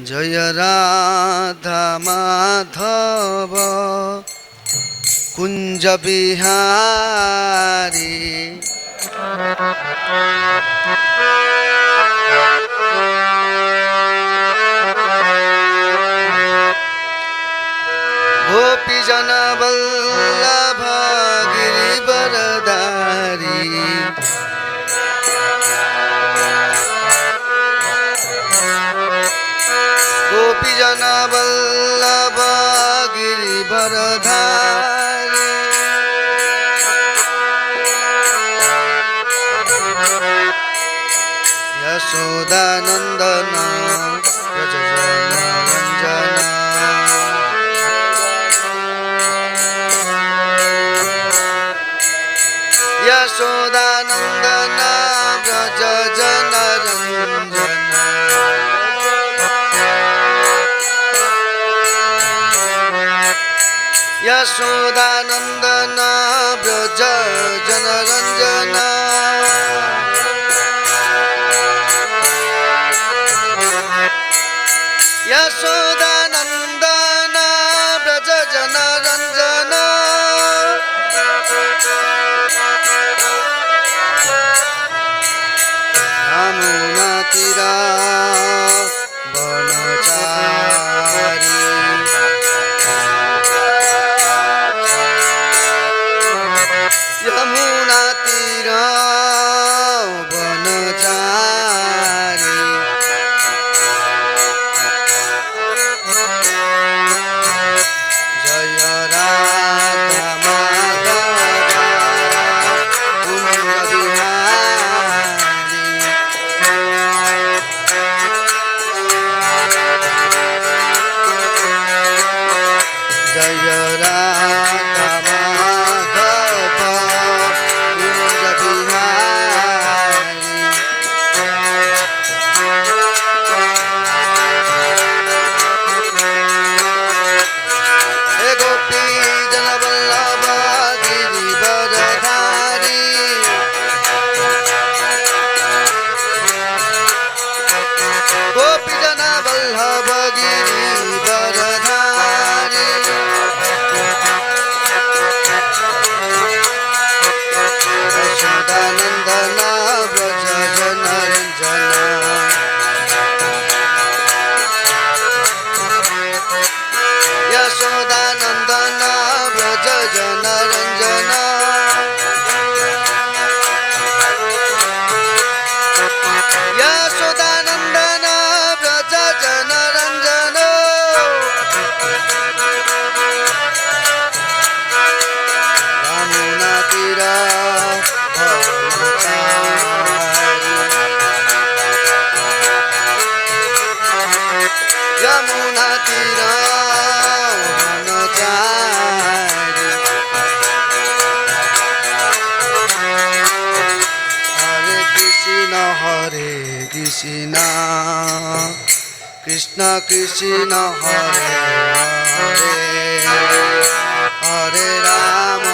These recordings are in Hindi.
जय राधा माधव कुंज बिहारी गोपी जन वल्लभ गिरिवरधारी गोपी जन वल्लभ गिरिवरधारी यशोदानंदन व्रज जन रंजन यशोदानंदन व्रज जन रंजन यशोदानंदन व्रज जन रंजन यशोदानंदन व्रज जन रंजन यमुना तीरा वनचारी यमुना तीरा वनचारी जय राधा माधव कुंज बिहारी जय राधा माधव कुंज बिहारी हे गोपी जन वल्लभ गिरिवरधारी गोपी जन वल्लभ गिरिवरधारी यशोदानंदन व्रज जन रंजन यशोदानंदन व्रज जन रंजन यशोदानंदन व्रज जन रंजन यमुना तीरा वनचारी यमुना तीरा वनचारी हरे कृष्ण कृष्ण कृष्ण हरे हरे हरे राम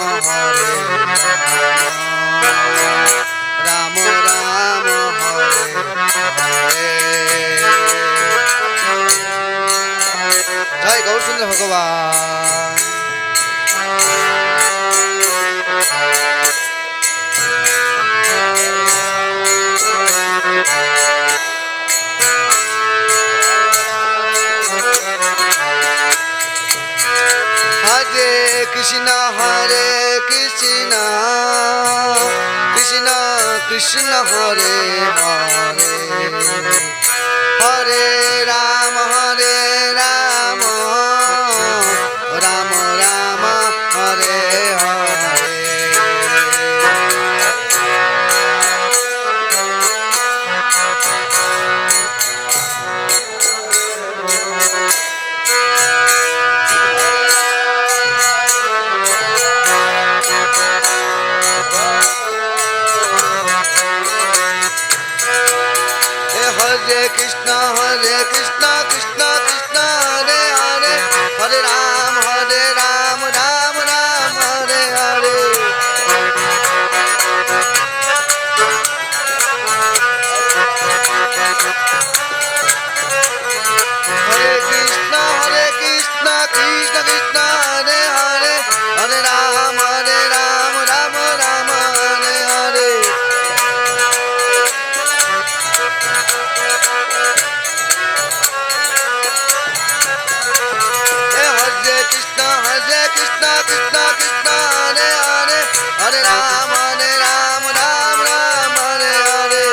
राम राम हरे हरे जय गौर सुंदर भगवान हरे कृष्ण कृष्ण कृष्ण हरे हरे हरे राम राम राम हरे हरे हरे कृष्ण कृष्ण कृष्ण हरे हरे हरे राम राम राम हरे हरे कृष्ण हरे हरे हरे राम राम राम हरे हरे हरे कृष्ण कृष्ण कृष्ण हरे हरे हरे राम राम हरे हरे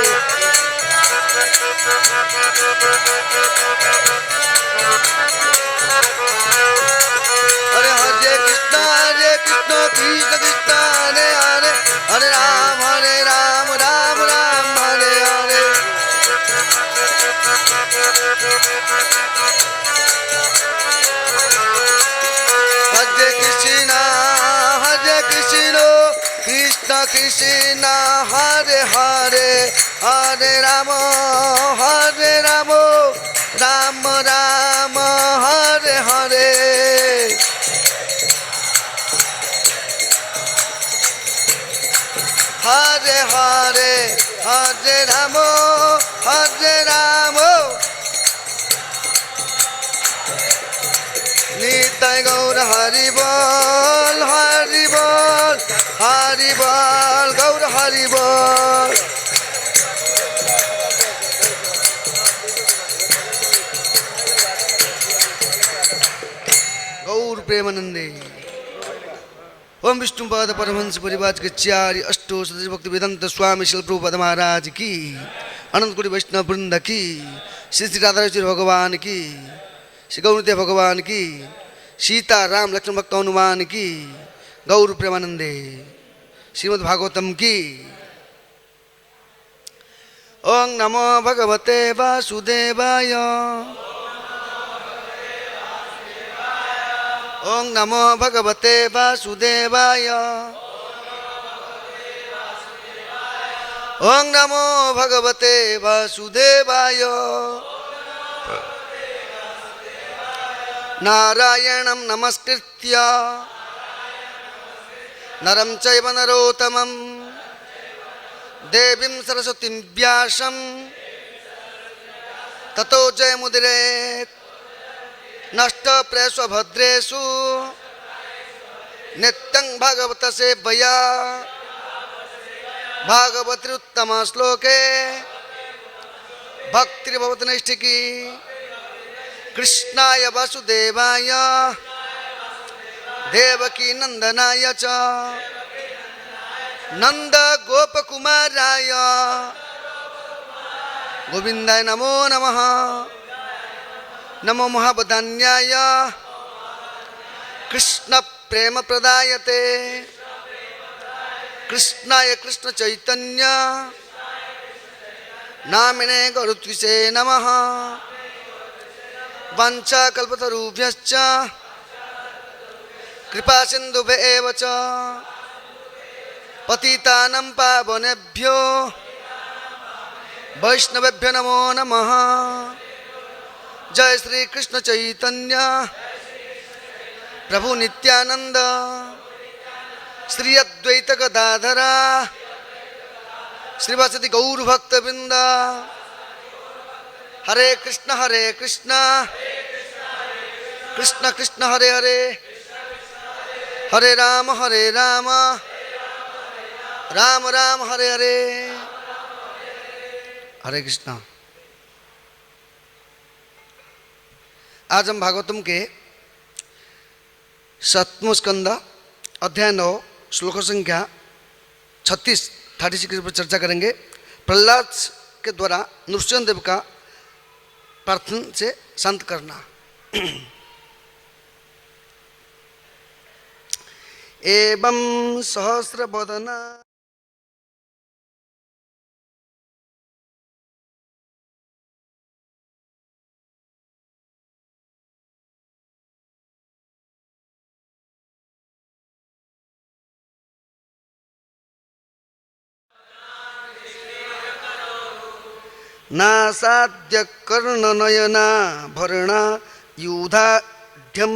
हरे कृष्ण कृष्ण कृष्ण हरे हरे हरे राम राम हरे हरे हरे कृष्ण कृष्ण कृष्ण हरे हरे हरे राम राम राम हरे हरे हरे हरे हरे राम निताय गौर हरि बोल गौर हरि बोल गौर प्रेमानंदे ओम विष्णुपाद परमहंस परिवाज के चारि अष्टो सदस्य भक्ति वेदांत स्वामी शिल प्रभुपाद महाराज की अनंत कोटि वैष्णव वृंद की श्री श्री राधा भगवान की श्री गौरदेव भगवान की सीता राम लक्ष्मण भक्त हनुमान की गौर प्रेमानंदे श्रीमद् भागवतम की ओं नमो भगवते वासुदेवाय ओं नमो भगवते वासुदेवाय ओं नमो भगवते वासुदेवाय नारायणं नमस्कृत्य नरं चैव नरोत्तमं देवीं सरस्वतीं व्यासं ततो जयमुदीरयेत् नष्टप्रायेषु भद्रेषु नित्यं भागवत सेवया भागवतोत्तम श्लोके भक्तिर्भवति नैष्ठिकी कृष्णाय वासुदेवाय देवकी नंदनाय च नंद गोपकुमाराय गोविंदाय नमो नमः नमो महावदान्याय कृष्ण प्रेम प्रदायते कृष्णाय कृष्ण चैतन्य नामिने गरुत्विषे नमः वंचा कल्पतरुभ्यश्च कृपा सिन्धुभ्येव च पतितानं पावनेभ्यो वैष्णवेभ्यो नमो नमः जय श्री कृष्ण चैतन्य प्रभु नित्यानंद श्री अद्वैत गदाधरा श्रीवासदि गौर भक्त वृंद हरे कृष्ण कृष्ण कृष्ण हरे हरे हरे राम राम राम हरे हरे हरे कृष्णा। आज हम भागवतम के 7वें स्कंद अध्याय 9 श्लोक संख्या 36 के ऊपर चर्चा करेंगे। प्रहलाद के द्वारा नृसिंहदेव का प्रार्थना से शांत करना। एवं सहस्रवदना नासाद्य कर्णनयना भरणा युधाढ्यम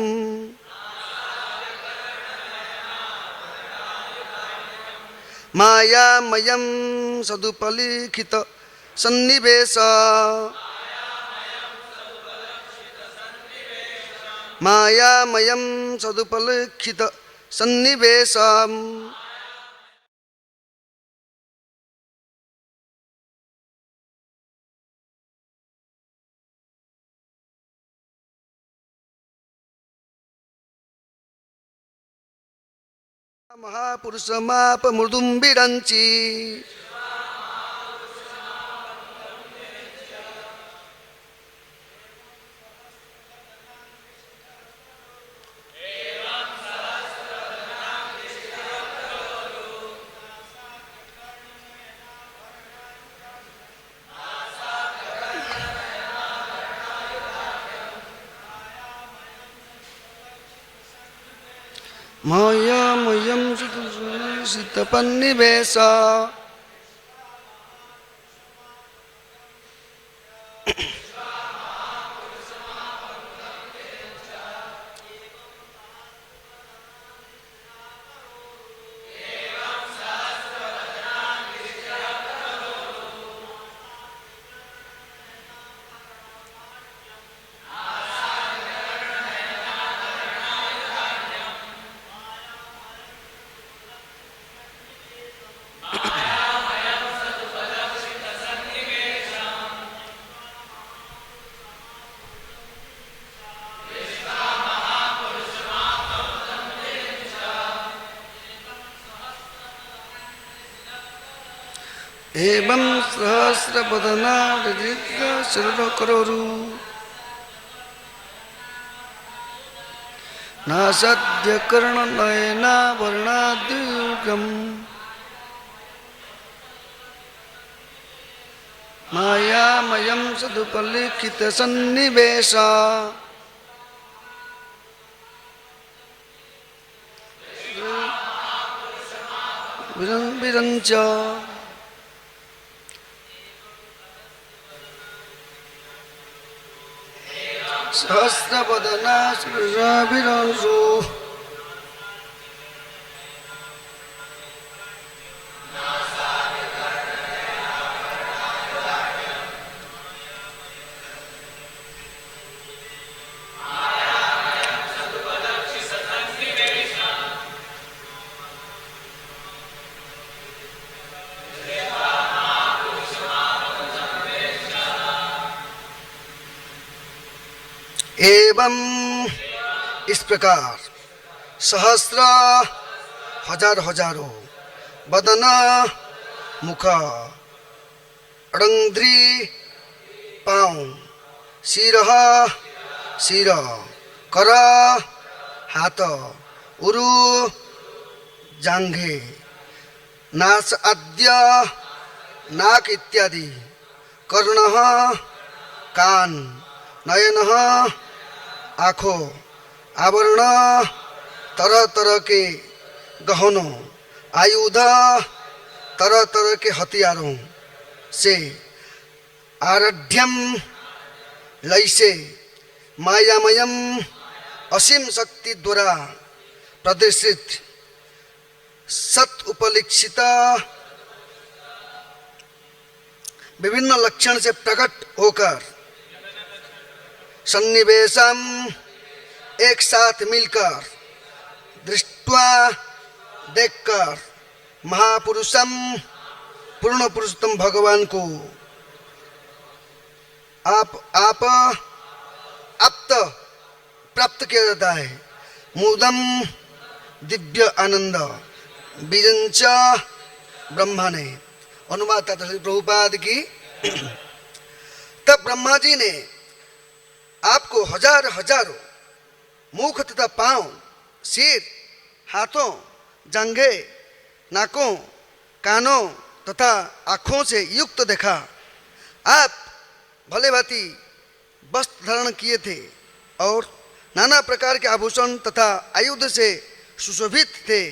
मायामयं सदुपलिखित सन्निवेश मायामयं सदुपलक्षित सन्निवेशम् महापुरुषमाप मृदुं विरञ्चि मायामयं सितपन्निवेश एवं सहस्रवदना शरणकरोरु नासाद्य कर्णनयना वर्णाद्युगम् मायामयं सदुपलिखित सन्निवेश विरञ्च सहस्रवदना सुरभिरंशु एवं इस प्रकार सहस्र हजार हजारों बदन मुख अडंद्री पाँव शिर शिर कर हाथ उरु जांघे नास आद्य नाक इत्यादि कर्ण कान नयन आँखों आवरण तरह तरह के गहनों आयुध तरह तरह के हथियारों से आराध्यम लैसे मायामयम असीम शक्ति द्वारा प्रदर्शित सत उपलिक्षित विभिन्न लक्षण से प्रकट होकर सन्निवेशम एक साथ मिलकर दृष्टवा देखकर महापुरुषम पूर्ण पुरुषोत्तम भगवान को आप प्राप्त किया जाता है। मुदम दिव्य आनंद बीजंच ब्रह्मा ने अनुवाद था श्री प्रभुपाद की। तब ब्रह्मा जी ने आपको हजारों मुख तथा पांव सिर हाथों जांघे नाकों कानों तथा आँखों से युक्त देखा। आप भले भांति वस्त्र धारण किए थे और नाना प्रकार के आभूषण तथा आयुध से सुशोभित थे।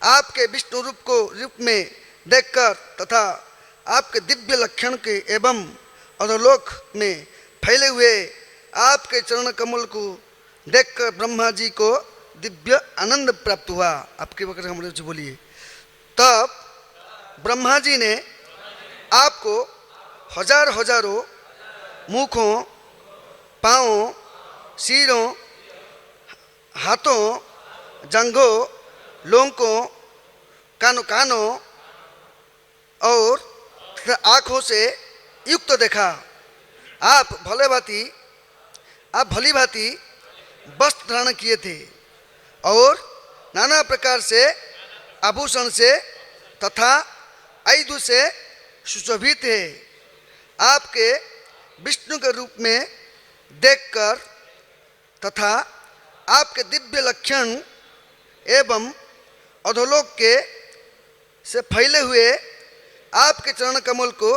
आपके विष्णु रूप में देखकर तथा आपके दिव्य लक्षण के एवं अधोलोक में फैले हुए आपके चरण कमल को देखकर ब्रह्मा जी को दिव्य आनंद प्राप्त हुआ। आपके वक्त हम बोलिए। तब ब्रह्मा जी ने आपको हजारों मुखों पाँवों सिरों हाथों, जंघों, लोंकों, कानों और आँखों से युक्त देखा। आप भली भांति वस्त्र धारण किए थे और नाना प्रकार से आभूषण से तथा आयुध से सुशोभित है। आपके विष्णु के रूप में देखकर तथा आपके दिव्य लक्षण एवं अधोलोक के से फैले हुए आपके चरण कमल को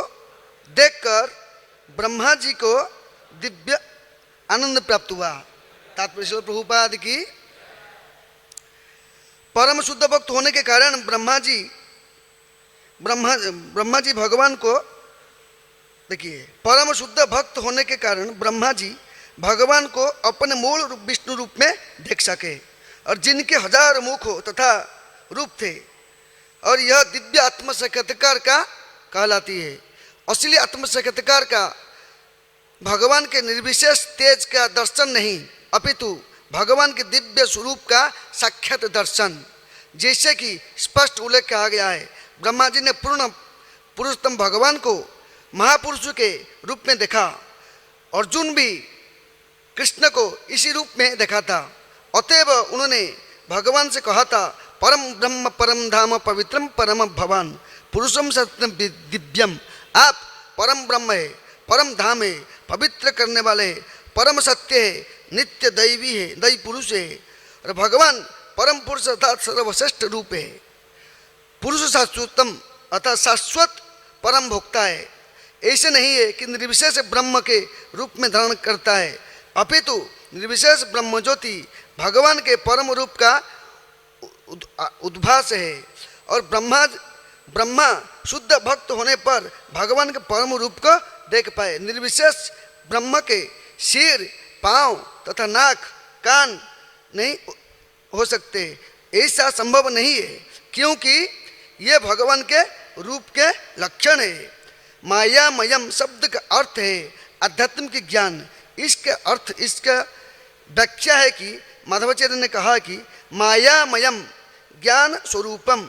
देखकर ब्रह्मा जी को दिव्य आनंद प्राप्त हुआ। तात्पर्य श्रील प्रभुपाद की परम शुद्ध भक्त होने के कारण ब्रह्मा जी भगवान को देखिए, परम शुद्ध भक्त होने के कारण ब्रह्मा जी भगवान को अपने मूल विष्णु रूप में देख सके और जिनके 1000 मुख हो तथा रूप थे। और यह दिव्य आत्म साक्षात्कार का कहलाती है। असली आत्म साक्षात्कार का भगवान के निर्विशेष तेज का दर्शन नहीं, अपितु भगवान के दिव्य स्वरूप का साक्षात दर्शन, जैसे कि स्पष्ट उल्लेख किया गया है। ब्रह्मा जी ने पूर्ण पुरुषोत्तम भगवान को महापुरुषों के रूप में देखा। अर्जुन भी कृष्ण को इसी रूप में देखा था। अतएव उन्होंने भगवान से कहा था, परम ब्रह्म परम धाम पवित्रम परम भवान पुरुषम सत्यम दिव्यम। आप परम ब्रह्म है, परम धाम है, पवित्र करने वाले है, परम सत्य है, नित्य दैवी है, दैवी पुरुष है। और भगवान परम पुरुष अर्थात सर्वश्रेष्ठ रूप है। पुरुष शाश्वतम अर्थात शाश्वत परम भोक्ता है। ऐसे नहीं है कि निर्विशेष ब्रह्म के रूप में धारण करता है, अपितु निर्विशेष ब्रह्म ज्योति भगवान के परम रूप का उद्भास है। और ब्रह्मा शुद्ध भक्त होने पर भगवान के परम रूप को देख पाए। निर्विशेष ब्रह्म के सिर, पाँव तथा नाक, कान नहीं हो सकते, ऐसा संभव नहीं है, क्योंकि ये भगवान के रूप के लक्षण है। मायामयम शब्द का अर्थ है अध्यात्म की ज्ञान। इसके अर्थ, इसका व्याख्या है कि माधवाचार्य ने कहा कि मायामयम ज्ञान स्वरूपम,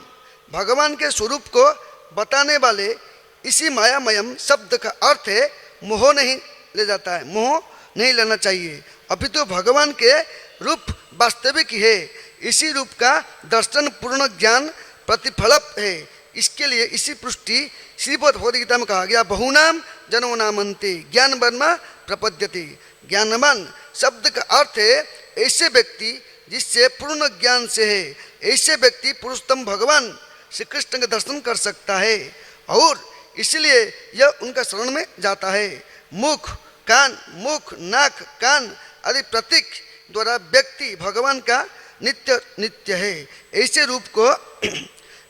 भगवान के स्वरूप को बताने वाले इसी मायामयम शब्द का अर्थ है मोह नहीं ले जाता है, मोह नहीं लेना चाहिए, अपितु भगवान के रूप वास्तविक है। इसी रूप का दर्शन पूर्ण ज्ञान प्रतिफलप है। इसके लिए इसी पुष्टि श्रीमद् भगवद गीता में कहा गया, बहुनाम जनो नामन्ते ज्ञान वर्मा प्रपद्यते। ज्ञानवान शब्द का अर्थ है ऐसे व्यक्ति जिससे पूर्ण ज्ञान से है। ऐसे व्यक्ति पुरुषोत्तम भगवान श्री कृष्ण का दर्शन कर सकता है और इसलिए यह उनका शरण में जाता है। मुख, नाक, कान आदि प्रतीक द्वारा व्यक्ति भगवान का नित्य है। ऐसे रूप को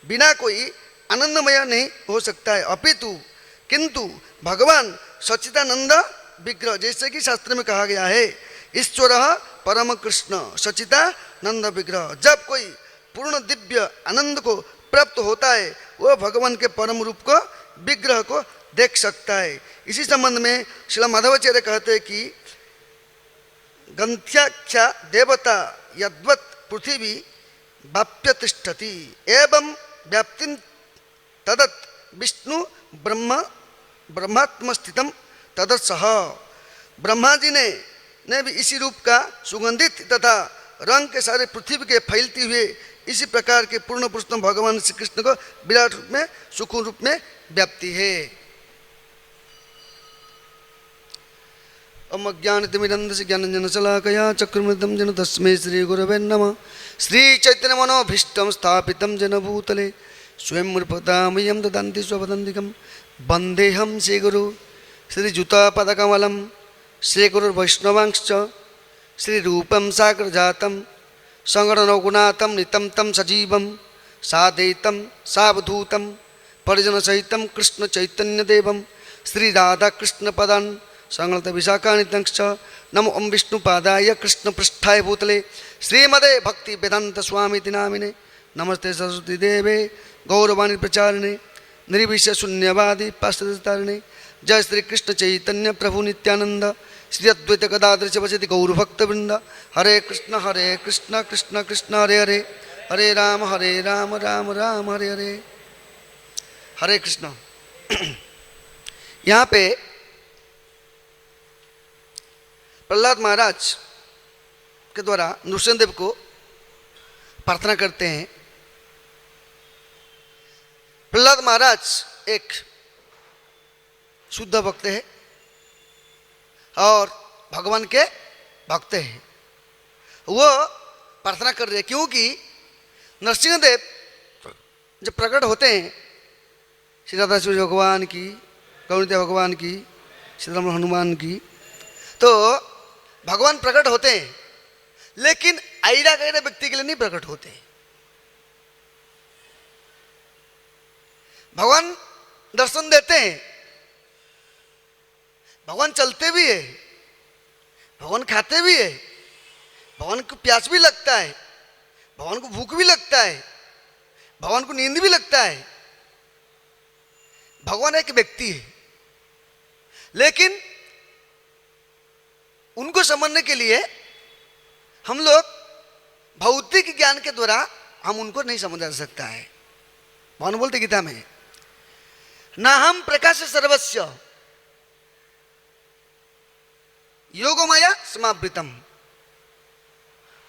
बिना कोई आनंदमय नहीं हो सकता है, अपितु किंतु भगवान सच्चिदानंद विग्रह, जैसे कि शास्त्र में कहा गया है, ईश्वर परम कृष्ण सच्चिदानंद विग्रह। जब कोई पूर्ण दिव्य आनंद को प्राप्त होता है वह भगवान के परम रूप को, विग्रह को देख सकता है। इसी संबंध में श्रील माधवाचार्य कहते हैं कि गंथ्याख्या देवता यद्वत् पृथ्वी व्याप्य तिष्ठति एवं व्याप्तिं तदत् विष्णु ब्रह्मात्म स्थितम तदत् सह। ब्रह्मा जी ने भी इसी रूप का सुगंधित तथा रंग के सारे पृथ्वी के फैलती हुए इसी प्रकार के पूर्ण पुरुषोत्तम भगवान श्री कृष्ण को विराट रूप में, सूक्ष्म रूप में व्याप्ति है। अज्ञानतिमिरन्धस्य ज्ञानञ्जनशलाकया चक्रमृतं जन तस्मै श्रीगुरवे नमः। श्रीचैतन्यमनोभीष्टं स्थापितं जन भूतले स्वयं रूपतामयं ददन्ति स्वपदान्तिकं। वन्देऽहं श्रीगुरु श्रीयुतापदकमलं श्रीगुरुर्वैष्णवांश्च श्रीरूपं साग्रजातं सगणरघुनाथं नितं तं सजीवं साद्वैतं सावधूतं परिजनसहितं कृष्णचैतन्यदेवं श्रीराधाकृष्णपदान् संगत विशाखानितंश्च। नमो ओं विष्णुपादाय कृष्णपृष्ठाय भूतले श्रीमदे भक्ति वेदांत स्वामीति नामिने। नमस्ते सरस्वती देवे गौरवाणी प्रचारिणे निर्विशेष शून्यवादी पाश्चात्य। जय श्री कृष्ण चैतन्य प्रभु नित्यानंद श्री अद्वैत गदाधर च भजति गौरभक्त वृंद। हरे कृष्ण कृष्ण कृष्ण हरे हरे, हरे राम राम राम हरे हरे। हरे कृष्ण। यहाँ पे प्रहलाद महाराज के द्वारा नृसिंहदेव को प्रार्थना करते हैं। प्रहलाद महाराज एक शुद्ध भक्त है और भगवान के भक्त हैं। वो प्रार्थना कर रहे हैं क्योंकि नरसिंहदेव जब प्रकट होते हैं, श्री राधा सूर्य भगवान की, गौरीदेव भगवान की, श्री राम हनुमान की, तो भगवान प्रकट होते हैं, लेकिन आईरा गैरा व्यक्ति के लिए नहीं प्रकट होते। भगवान दर्शन देते हैं, भगवान चलते भी है, भगवान खाते भी है, भगवान को प्यास भी लगता है, भगवान को भूख भी लगता है, भगवान को नींद भी लगता है। भगवान एक व्यक्ति है, लेकिन उनको समझने के लिए हम लोग भौतिक ज्ञान के द्वारा हम उनको नहीं समझा सकता है। भगवान बोलते गीता में, ना हम प्रकाश सर्वस्व योगमाया समावृतम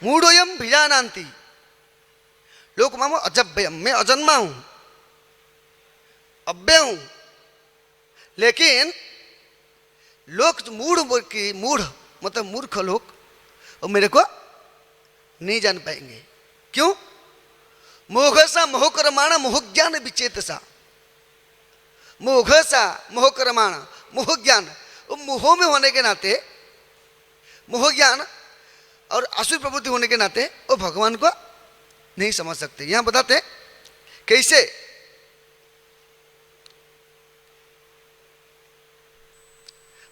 मूढ़ोयम भिजानान्ति लोक मामो अजभ्यम। मैं अजन्मा हूं, अव्यय हूं, लेकिन लोग मूढ़ मतलब मूर्ख लोग और मेरे को नहीं जान पाएंगे। क्यों? मोघसा मोहकर्माण मोहज्ञान विचेतसा। मोघसा मोहकर्माण मोहज्ञान, मोह में होने के नाते, मोहज्ञान और असुर प्रवृत्ति होने के नाते वो भगवान को नहीं समझ सकते। यहां बताते कैसे।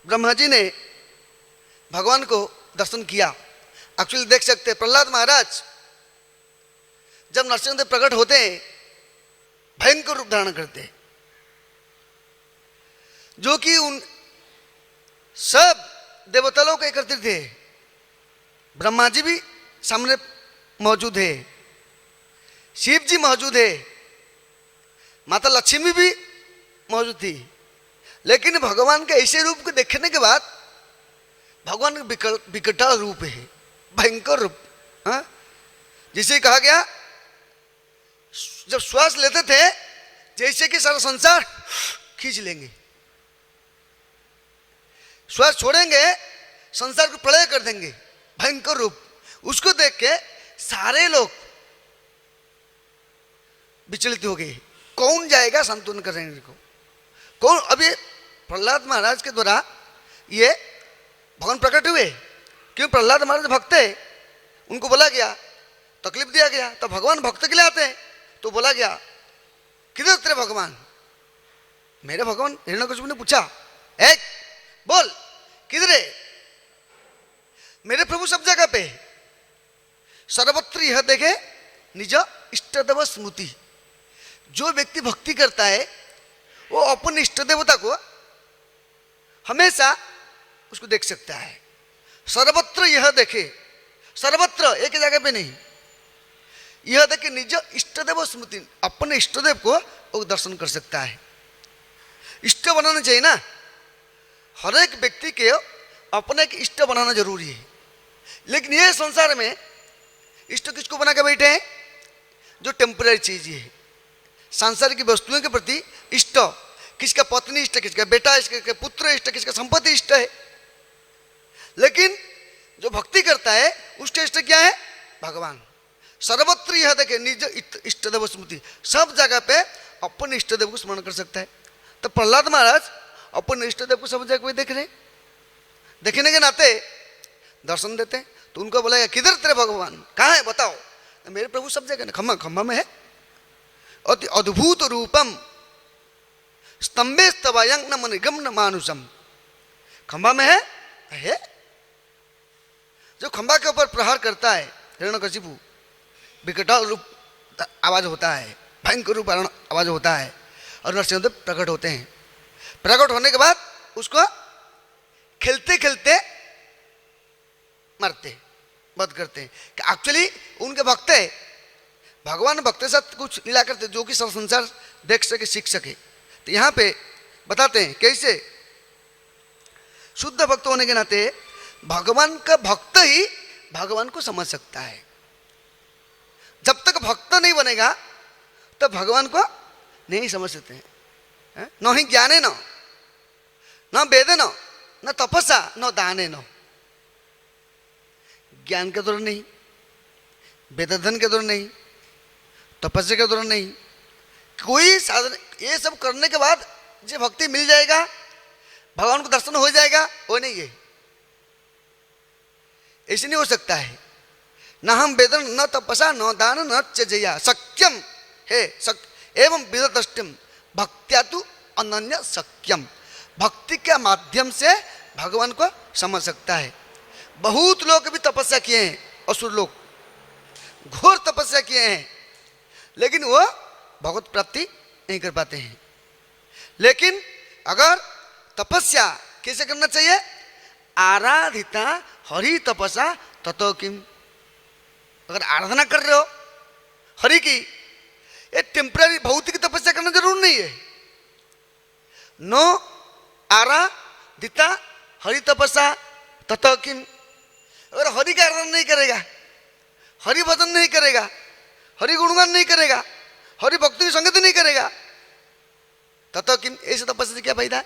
ब्रह्मा जी ने भगवान को दर्शन किया। एक्चुअली देख सकते प्रहलाद महाराज जब नरसिंहदेव प्रकट होते हैं, भयंकर रूप धारण करते हैं, जो कि उन सब देवता लोग एकत्रित थे। ब्रह्मा जी भी सामने मौजूद है, शिव जी मौजूद है, माता लक्ष्मी भी मौजूद थी। लेकिन भगवान के ऐसे रूप को देखने के बाद, भगवान का विकटाल रूप है, भयंकर रूप। हाँ, जिसे कहा गया जब श्वास लेते थे जैसे कि सारा संसार खींच लेंगे, श्वास छोड़ेंगे संसार को प्रलय कर देंगे, भयंकर रूप। उसको देख के सारे लोग विचलित हो गए। कौन जाएगा संतुलन करने को? कौन? अभी प्रहलाद महाराज के द्वारा ये भगवान प्रकट हुए। क्यों? प्रहलाद महाराज भक्त है, उनको बोला गया, तकलीफ दिया गया, तो भगवान भक्त के लिए आते हैं। तो बोला गया, किधर तेरे भगवान? मेरे भगवान हिरण्यकशिपु ने पूछा, एक बोल किधर है? मेरे प्रभु सब जगह पे, सर्वत्र यह देखे निज इष्टदेव स्मृति। जो व्यक्ति भक्ति करता है वो अपने इष्ट देवता को हमेशा उसको देख सकता है। सर्वत्र यह देखे, सर्वत्र एक जगह पे नहीं, यह देखे निज इष्टदेव स्मृति, अपने इष्टदेव को वो दर्शन कर सकता है। इष्ट बनाना चाहिए ना, हर एक व्यक्ति के अपने एक इष्ट बनाना जरूरी है। लेकिन ये संसार में इष्ट किसको बना के बैठे हैं? जो टेम्पररी चीज है, सांसारिक वस्तुओं के प्रति इष्ट, किसका पत्नी इष्ट, किसका बेटा इष्ट, किसका पुत्र इष्ट, किसका संपत्ति इष्ट है। लेकिन जो भक्ति करता है उसका इष्ट क्या है? भगवान। सर्वत्र यह देखे निज इष्टदेव स्मृति, सब जगह पे अपने इष्टदेव को स्मरण कर सकता है। तो प्रहलाद महाराज अपने इष्टदेव को सब जगह देख रहे, देखने के नाते दर्शन देते हैं। तो उनको बोला, किधर तेरे भगवान? कहाँ है बताओ? तो मेरे प्रभु सब जगह, खम्भा खम्भा में है, अति अद्भुत रूपम स्तंभे स्तवायं न निगम न मानुषम। खंभा में है, जो खंभा के ऊपर प्रहार करता है हिरण्यकशिपु, विकटाल रूप आवाज होता है, भयंकर रूप आवाज होता है, और नरसिंहदेव प्रकट होते हैं। प्रकट होने के बाद उसको खेलते खेलते मरते हैं, वध करते हैं। कि एक्चुअली उनके भक्त है, भगवान भक्त के साथ कुछ लीला करते जो कि सब संसार देख सके, सीख सके। तो यहाँ पे बताते हैं कैसे शुद्ध भक्त होने के नाते भगवान का भक्त ही भगवान को समझ सकता है। जब तक भक्त नहीं बनेगा तब तो भगवान को नहीं समझ सकते हैं। न ही ज्ञाने न वेदे न तपस्या न दाने न। ज्ञान के दौरान नहीं, वेदधन के दौरान नहीं, तपस्या के दौरान नहीं, कोई साधन ये सब करने के बाद जो भक्ति मिल जाएगा, भगवान को दर्शन हो जाएगा, वो नहीं है। ऐसे नहीं हो सकता है। न हम वेदन न तपसा न दान न त्यजया सक्यम है एवं विदतष्टिम भक्त्या तु अनन्य सक्यम। भक्ति के माध्यम से भगवान को समझ सकता है। बहुत लोग भी तपस्या किए हैं, असुर लोग घोर तपस्या किए हैं, लेकिन वो भगवत प्राप्ति नहीं कर पाते हैं। लेकिन अगर तपस्या कैसे करना चाहिए? आराधिता हरि तपसा ततो किम। अगर आराधना कर रहे हो हरि की, ये टेम्पररी भौतिक तपस्या करना जरूर नहीं है। नो आराधिता हरि तपसा ततो किम। अगर हरि का आराधना नहीं करेगा, हरि भजन नहीं करेगा, हरि गुणगान नहीं करेगा, हरि भक्ति की संगति नहीं करेगा, ततो किम। ऐसे तपस्या से क्या फायदा है?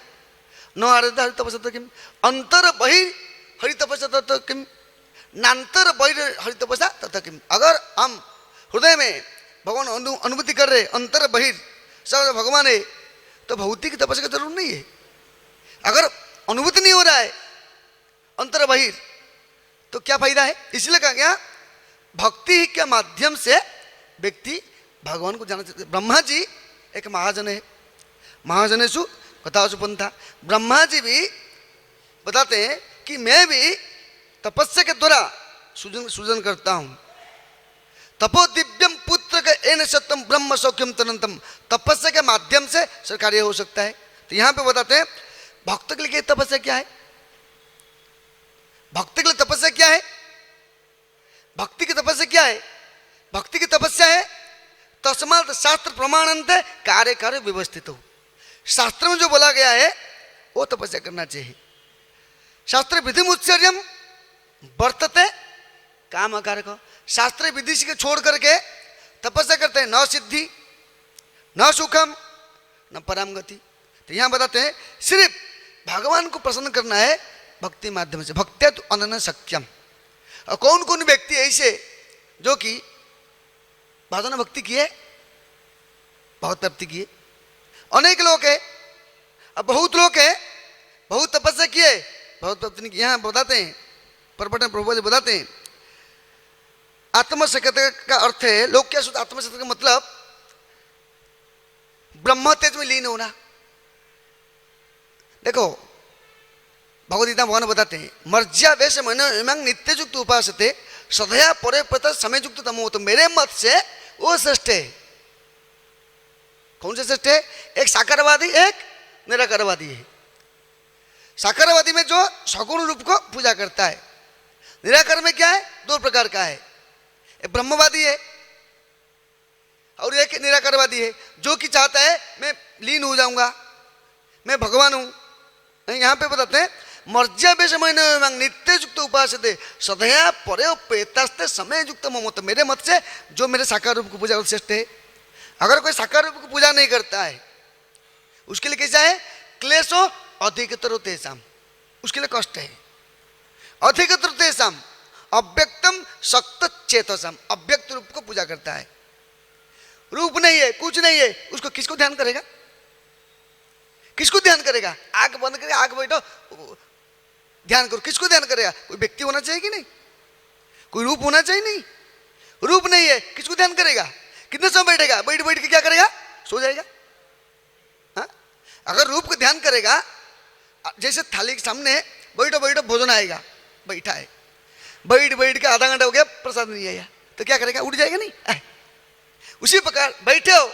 न आराधिता हरि तपसा ततो किम। अंतर बहि हरि तपस्या ततो किम, नांतर बहि हरि तपस्या ततो किम। अगर हम हृदय में भगवान अनुभूति कर रहे, अंतर बहिर सब भगवान है, तो भौतिक तपस्या की जरूर नहीं है। अगर अनुभूति नहीं हो रहा है अंतर बहिर, तो क्या फायदा है? इसलिए कहा गया भक्ति के माध्यम से व्यक्ति भगवान को जाना चाहते। ब्रह्मा जी एक महाजन है, महाजनेषु कथासु पंथा। ब्रह्मा जी भी बताते हैं कि मैं भी तपस्या के द्वारा सृजन करता हूँ। तपो दिव्यम पुत्र के एन सत्यम ब्रह्म सौख्यम तनंतम। तपस्या के माध्यम से सर कार्य हो सकता है। तो यहाँ पे बताते हैं भक्त के लिए तपस्या क्या है? भक्त के लिए तपस्या क्या है? भक्ति की तपस्या क्या है? भक्ति की तपस्या है तस्मात् शास्त्र प्रमाणंत कार्य कार्य व्यवस्थित हो। शास्त्र में जो बोला गया है वो तपस्या करना चाहिए। शास्त्र विधि मुत्सर्यम वर्तते काम कारक। शास्त्र विधि से छोड़ करके तपस्या करते हैं, न सिद्धि न सुखम न परम गति। तो यहाँ बताते हैं सिर्फ भगवान को प्रसन्न करना है भक्ति माध्यम से। भक्त्या तो अनन्य सक्यम। और कौन कौन व्यक्ति ऐसे जो कि भजन भक्ति किए, बहुत प्राप्ति किए? अनेक लोग है, अब बहुत लोग है, बहुत तपस्या किए, बहुत प्राप्ति नहीं की। यहाँ बताते हैं परपटन प्रभु बताते हैं आत्मसख्यता का अर्थ है, लोग क्या सोचते? आत्मसख्यता का मतलब ब्रह्म तेज में लीन होना। देखो भगवदगीता भगवान बताते हैं मर्ज्या वैसे मन नित्य युक्त उपासते सदया परे प्रत समय युक्त तमो। तो मेरे मत से वो श्रेष्ठ है। कौन से श्रेष्ठ है? एक साकारवादी, एक निराकारवादी है। साकारवादी में जो सगुण रूप को पूजा करता है, निराकार में क्या है? दो प्रकार का है, एक ब्रह्मवादी है और एक निराकारवादी है, जो कि चाहता है मैं लीन हो जाऊंगा, मैं भगवान हूं। यहाँ पे बताते हैं मर्ज्या नित्य युक्त उपासते सदया परे पेतास्ते समय युक्त मम। तो मेरे मत से जो मेरे साकार रूप को पूजा श्रेष्ठ है। अगर कोई साकार रूप को पूजा नहीं करता है उसके लिए कैसा है? क्लेशो अधिकतर तेषाम। उसके लिए कष्ट है। अधिकतर तेषाम अव्यक्तम शक्त चेतसम। अव्यक्त रूप को पूजा करता है, रूप नहीं है, कुछ नहीं है, उसको किसको ध्यान करेगा? किसको ध्यान करेगा? आंख बंद करके आंख बैठो ध्यान करो, किसको ध्यान करेगा? कोई व्यक्ति होना चाहिए कि नहीं? कोई रूप होना चाहिए? नहीं, रूप नहीं है, किसको ध्यान करेगा? कितने समय बैठेगा? बैठ बैठ के क्या करेगा? सो जाएगा। हाँ? अगर रूप को ध्यान करेगा, जैसे थाली के सामने बैठो बैठो भोजन आएगा, बैठा है, बैठ बैठ के आधा घंटा हो गया प्रसाद नहीं आया, तो क्या करेगा? उठ जाएगा नहीं? उसी प्रकार बैठे हो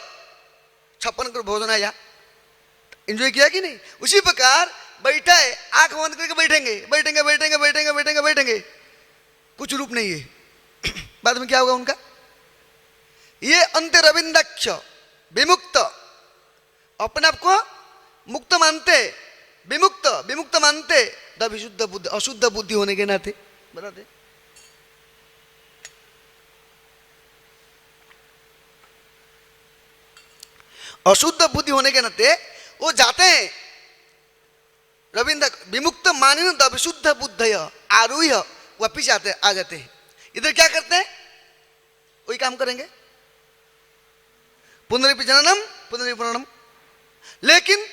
56 करोड़ भोजन आया, एंजॉय किया कि नहीं? उसी प्रकार बैठा है, आंख बंद करके बैठेंगे बैठेंगे बैठेंगे बैठेंगे बैठेंगे बैठेंगे, कुछ रूप नहीं है। बाद में क्या होगा उनका? ये अंत्य रविंदाक्ष विमुक्त, अपने आप को मुक्त मानते, विमुक्त विमुक्त मानते, तब विशुद्ध बुद्धि, अशुद्ध बुद्धि होने के नाते बताते। अशुद्ध बुद्धि होने के नाते वो जाते हैं रविंद्र विमुक्त मानिन द विशुद्ध बुद्धय आरूह्य वापिस आ जाते हैं। इधर क्या करते हैं? वही काम करेंगे, पुनरपि जननम पुनर्विपुरणम। लेकिन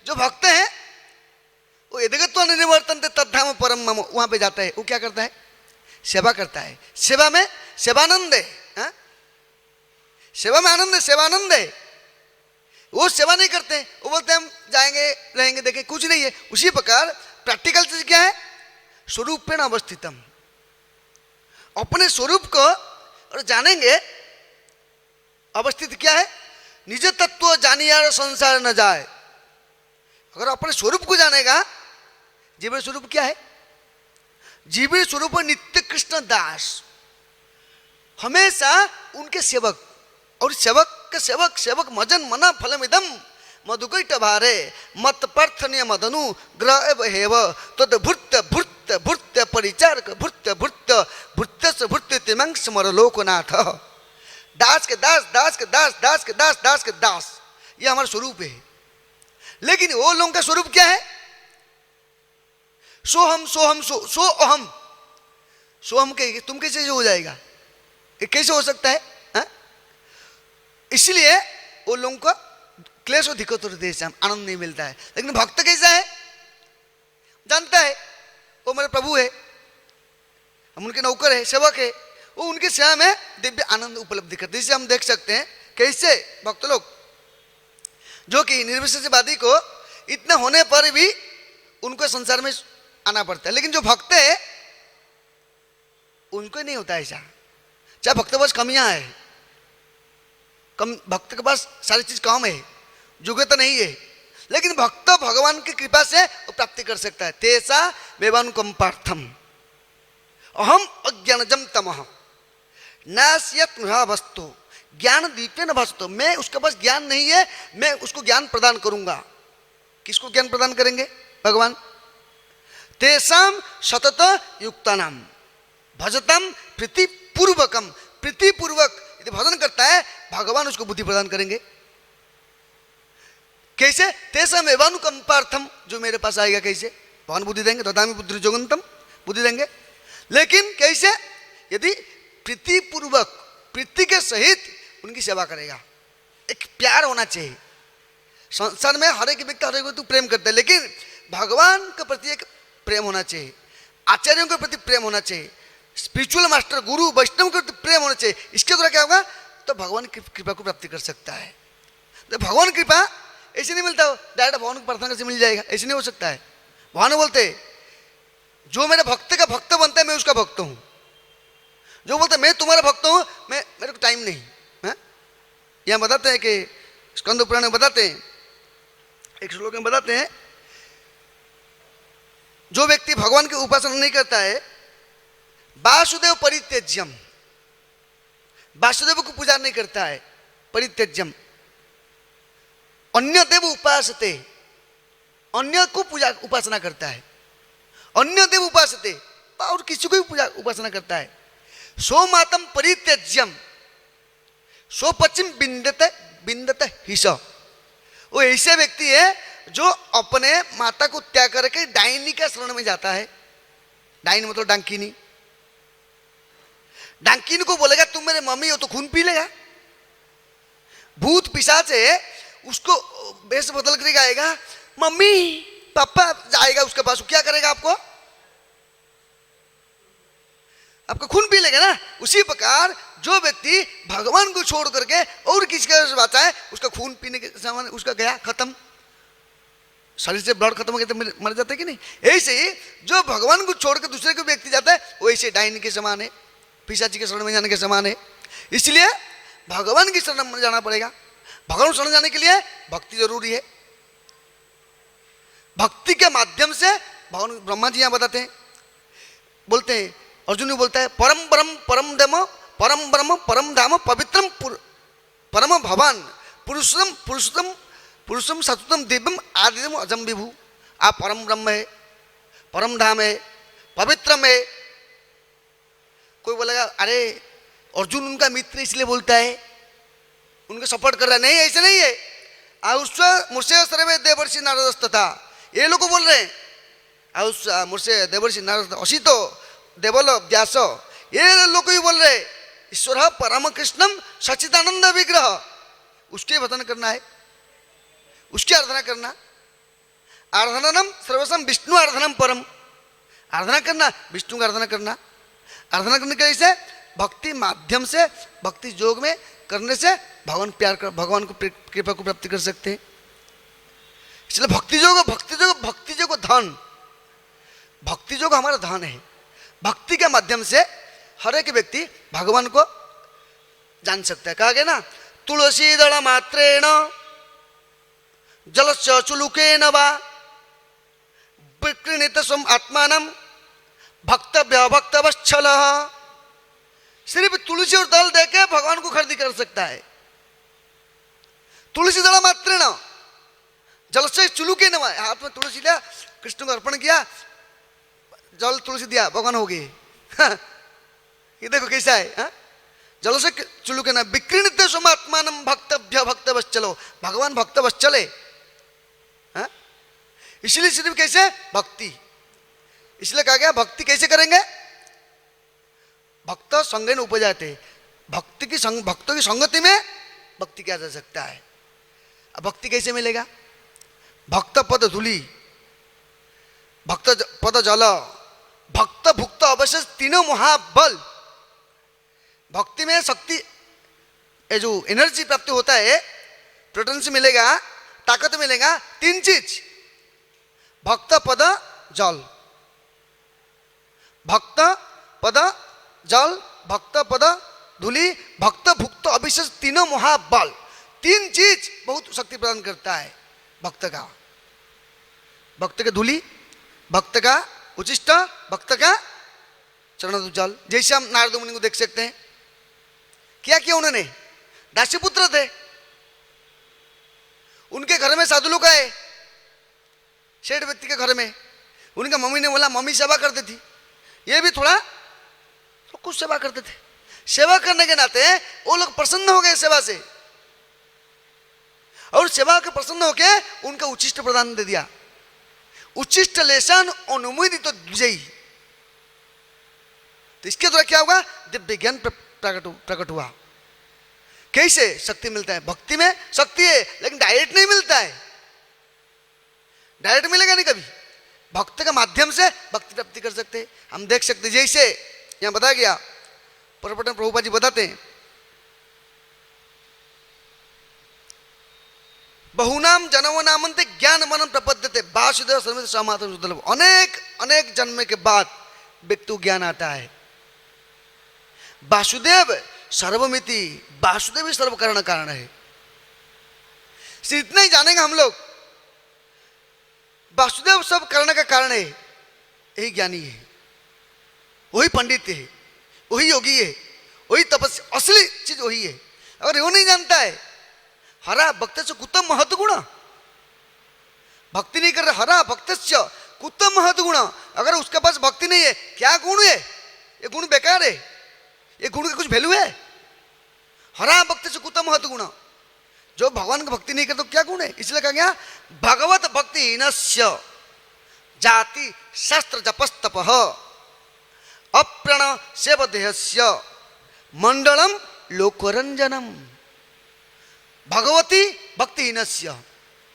जो भक्त है वो यदिगत्व निर्वर्तन तद्धाम परम मम, वहां पे जाता है। वो क्या करता है? सेवा करता है। सेवा में सेवानंद है, हा? सेवा में आनंद है, सेवानंद है। वो सेवा नहीं करते, वो बोलते हैं हम जाएंगे रहेंगे देखें, कुछ नहीं है। उसी प्रकार प्रैक्टिकल चीज क्या है? स्वरूपेण अवस्थितम, अपने स्वरूप को और जानेंगे। अवस्थित क्या है? निज तत्व जानियार संसार न जाए। अगर अपने स्वरूप को जानेगा, जीवन स्वरूप क्या है? जीवन स्वरूप नित्य कृष्ण दास, हमेशा उनके सेवक, और सेवक के सेवक सेवक मजन मना फलमिदम मधुकैट भारे मत प्रार्थनीय मदनु ग्रह एव हेव तद भृत्य भृत्य भृत्य परिचारक भृत्य भृत्य भृत्य से भृत्य तिमंग मर लोकनाथ। दास के दास, दास के दास, दास के दास, दास के दास, ये हमारा स्वरूप है। लेकिन वो लोगों का स्वरूप क्या है? सोहम सोहम सो अहम। सोहम के तुम कैसे हो जाएगा? ये कैसे हो सकता है? इसलिए वो लोगों को क्लेश और दिक्कत होती है, आनंद नहीं मिलता है। लेकिन भक्त कैसा है? जानता है वो मेरे प्रभु है, हम उनके नौकर है, सेवक है, वो उनकी सेवा में दिव्य आनंद उपलब्धि करते हैं। जिसे हम देख सकते हैं कैसे भक्त लोग जो कि निर्विशेषवादी को इतना होने पर भी उनको संसार में आना पड़ता है। लेकिन जो भक्त है उनको नहीं होता ऐसा। चाहे भक्त के पास कमियां है, कम भक्त के पास सारी चीज कम है, योग्यता नहीं है, लेकिन भक्त भगवान की कृपा से वो प्राप्ति कर सकता है। तेसा वेवानुकंपार्थम अहम अज्ञानजम तमः नास्यत वस्तु ज्ञान दीपे न भस्तो। मैं उसके पास ज्ञान नहीं है, मैं उसको ज्ञान प्रदान करूंगा। किसको ज्ञान प्रदान करेंगे? भगवान। तेसाम सतत युक्तानाम भजतम प्रीतिपूर्वकम, प्रीतिपूर्वक यदि भजन करता है भगवान उसको बुद्धि प्रदान करेंगे। कैसे? तेसाम एवानुकंपार्थम, जो मेरे पास आएगा कैसे? भगवान बुद्धि देंगे, ददामि बुद्धि जोगंतम, बुद्धि देंगे। लेकिन कैसे? यदि प्रीतिपूर्वक, प्रीति के सहित उनकी सेवा करेगा। एक प्यार होना चाहिए। संसार में हर एक व्यक्ति हर एक व्यक्ति प्रेम करता है, लेकिन भगवान के प्रति एक प्रेम होना चाहिए, आचार्यों के प्रति प्रेम होना चाहिए, स्पिरिचुअल मास्टर गुरु वैष्णव के प्रति प्रेम होना चाहिए। इसके द्वारा क्या होगा? तो भगवान की कृपा को प्राप्ति कर सकता है। तो भगवान कृपा ऐसे नहीं मिलता, डायरेक्ट भगवान की प्रार्थना से मिल जाएगा, ऐसे नहीं हो सकता है। भगवान बोलते जो मेरे भक्त का भक्त बनता है मैं उसका भक्त हूँ। जो बोलते मैं तुम्हारा भक्त हूँ, मैं मेरे को टाइम नहीं है। यहाँ बताते हैं कि स्कंद पुराण में बताते हैं, एक श्लोक में बताते हैं, जो व्यक्ति भगवान की उपासना नहीं करता है वासुदेव परित्यज्यम, वासुदेव को पूजा नहीं करता है, परित्यज्यम अन्य देव उपासते, अन्य को पूजा उपासना करता है, अन्य देव उपासते, और किसी को भी पूजा उपासना करता है। सो मातम परित्यज्यम सो पश्चिम बिंदते बिंदते हिस। वो ऐसे व्यक्ति है जो अपने माता को त्याग करके डाइनी का शरण में जाता है। डाइनी मतलब डांकिनी। डांकिनी को बोलेगा तुम मेरे मम्मी हो तो खून पी लेगा। भूत पिशाच है, उसको बेस बदल कर आएगा, मम्मी पापा जाएगा उसके पास, क्या करेगा? आपको खून पी लेगा ना। उसी प्रकार जो व्यक्ति भगवान को छोड़ करके और किसी का बात है, उसका खून पीने के सामान उसका गया, खत्म। शरीर से ब्लड खत्म हो गया तो मर जाता है कि नहीं? ऐसे ही जो भगवान को छोड़ कर दूसरे को व्यक्ति जाता है वो ऐसे डायन के समान है, पिशाची के शरण में जाने के समान है। इसलिए भगवान की शरण में जाना पड़ेगा। भगवान शरण जाने के लिए भक्ति जरूरी है। भक्ति के माध्यम से भगवान ब्रह्मा जी यहाँ बताते हैं, बोलते हैं अर्जुन भी बोलता है परम परम परम धम परम ब्रह्म परम धाम पवित्रम परम भवान पुरुषम पुरुषोत्तम पुरुषम सततम दिव्यम आदितम अजम विभु। आप परम ब्रह्म है, परम धाम है, पवित्रम है। कोई बोलेगा अरे अर्जुन उनका मित्र इसलिए बोलता है, उनको सपोर्ट कर रहा है। नहीं, ऐसे नहीं है। आयुष्व मुर्षे सर्वे देवर्षि नारदस्तथा, ये लोग बोल रहे हैं। आयुष्व मुर्षे देवर्षि नारद असितो देवल व्यास, ये लोग ही बोल रहे ईश्वर परम कृष्णम सच्चिदानंद विग्रह, उसके वतन करना है, उसकी आराधना करना। आराधनम सर्वसम विष्णु आराधनम परम, आराधना करना विष्णु का आराधना करना। आराधना करने के लिए भक्ति माध्यम से, भक्ति योग में करने से भगवान प्यार कर, भगवान को कृपा को प्राप्ति कर सकते हैं। इसलिए भक्ति योग धन, भक्ति योग हमारा धन है। भक्ति के माध्यम से हर एक व्यक्ति भगवान को जान सकता है। कहा गया ना तुलसी दल मात्रेण जलस्य चुलुकेन वा विक्रीणित स्वम आत्मानं भक्तव्य भक्तवत्सल। सिर्फ तुलसी और दल देके भगवान को खरीदी कर सकता है। तुलसी दल मात्रेण जलस्य चुलुकेन वा, हाथ में तुलसी लिया, कृष्ण को अर्पण किया, जल तुलसी दिया, भगवान हो गए। ये देखो कैसा है। जल से चुलुकेन विक्रीणित स्वम आत्मानं भक्तभ्य भक्तवत्सलो, भगवान भक्तवत्सल है। इसलिए सिर्फ कैसे भक्ति, इसलिए कहा गया भक्ति कैसे करेंगे? भक्त संगेन उपजाते, भक्तों की संगति में भक्ति किया जा सकता है। अब भक्ति कैसे मिलेगा? भक्त पद धूली, भक्त पद जल, भक्त भुक्त अवश्य तीनों महाबल। भक्ति में शक्ति, ये जो एनर्जी प्राप्ति होता है, पोटेंसी मिलेगा, ताकत मिलेगा, तीन चीज, भक्त पद जल, भक्त पद जल, भक्त पद धूली, भक्त भुक्त अविशेष तीनों महाबल। तीन चीज बहुत शक्ति प्रदान करता है भक्त का। भक्त के धूली, भक्त का उचिष्ट, भक्त का चरण जल। जैसे हम नारद मुनि को देख सकते हैं, क्या किया उन्होंने? दासी पुत्र थे, उनके घर में साधु लोग आए, शेठ व्यक्ति के घर में। उनका मम्मी ने बोला मम्मी सेवा करती थी, ये भी थोड़ा तो कुछ सेवा करते थे। सेवा करने के नाते वो लोग प्रसन्न हो गए सेवा से, और सेवा के प्रसन्न होके उनका उचिष्ट प्रदान दे दिया। उचिष्ट लेशन अनुमोदित द्विजयी। तो इसके द्वारा क्या होगा? दिव्य ज्ञान प्रकट हुआ। कैसे शक्ति मिलता है? भक्ति में शक्ति है, लेकिन डायरेक्ट नहीं मिलता है। डायरेक्ट मिलेगा नहीं कभी। भक्त के माध्यम से भक्ति प्राप्ति कर सकते हैं। हम देख सकते, जैसे यहां बताया गया, परपटन प्रभुपाद जी बताते हैं, बहुनाम जनव नामंते ज्ञान मनन प्रपद्यते वासुदेव सर्वमित समातम सुदुर्लभ। अनेक अनेक जन्म के बाद व्यक्ति ज्ञान आता है। वासुदेव सर्वमिति, वासुदेव ही सर्व कारण कारण है। सिर्फ इतना ही जानेंगे हम लोग, वासुदेव सब कारण का कारण है, यही ज्ञानी है, वही पंडित है, वही योगी है, वही तपस्या, असली चीज वही है। अगर वो नहीं जानता है, हरा भक्त से कुतम महत्व गुण, भक्ति नहीं कर रहा, हरा भक्त से कुतम महत्व गुण। अगर उसके पास भक्ति नहीं है, क्या गुण है? ये गुण बेकार है, ये गुण का कुछ वैल्यू है? हरा भक्त से कुतम महत्व गुण। जो भगवान की भक्ति नहीं करते तो क्या गुण है? इसलिए कहा गया भगवत भक्ति हीनस्य जाति शास्त्र जपस्तप अप्रण सेव देहस्य मंडलम लोकरंजनम। भगवती भक्ति हीनस्य,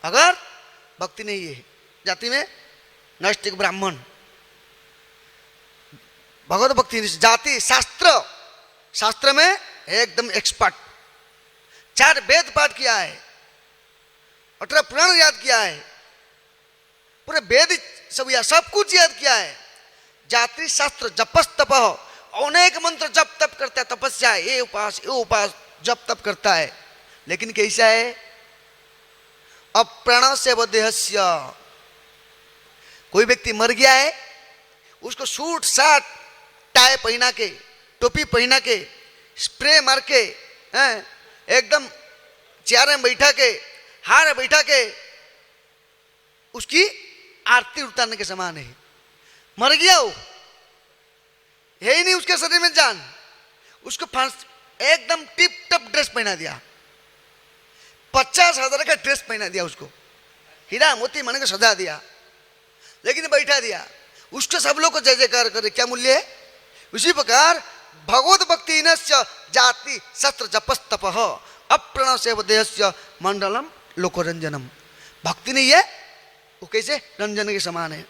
अगर भक्ति नहीं है, जाति में नैष्ठिक ब्राह्मण, भगवत भक्ति जाति शास्त्र, शास्त्र में एकदम एक्सपर्ट, 4 वेद पाठ किया है, 18 पुराण याद किया है, पूरे वेद सब कुछ याद किया है। जाति शास्त्र जपस तप, अनेक मंत्र जप तप करता है, तपस्या, ये उपास जप तप करता है। लेकिन कैसा है? अप्राण सेव देहस्य। कोई व्यक्ति मर गया है, उसको सूट साट टाई पहना के, टोपी पहना के, स्प्रे मार के, हैं, एकदम चेयर में बैठा के, हार बैठा के उसकी आरती उतारने के समान है। मर गया वो, है ही नहीं उसके शरीर में जान, उसको एकदम टिप टप ड्रेस पहना दिया, 50,000 का ड्रेस पहना दिया उसको, हीरा मोती मन को सजा दिया, लेकिन बैठा दिया। उसको सब लोग को जय जयकार करे, क्या मूल्य है? उसी प्रकार भगवत भक्ति जाति शस्त्र जपस्तप अप्रणव सेव देहस्य मंडलम लोकोरंजनम। भक्ति नहीं है वो कैसे रंजन के समान है।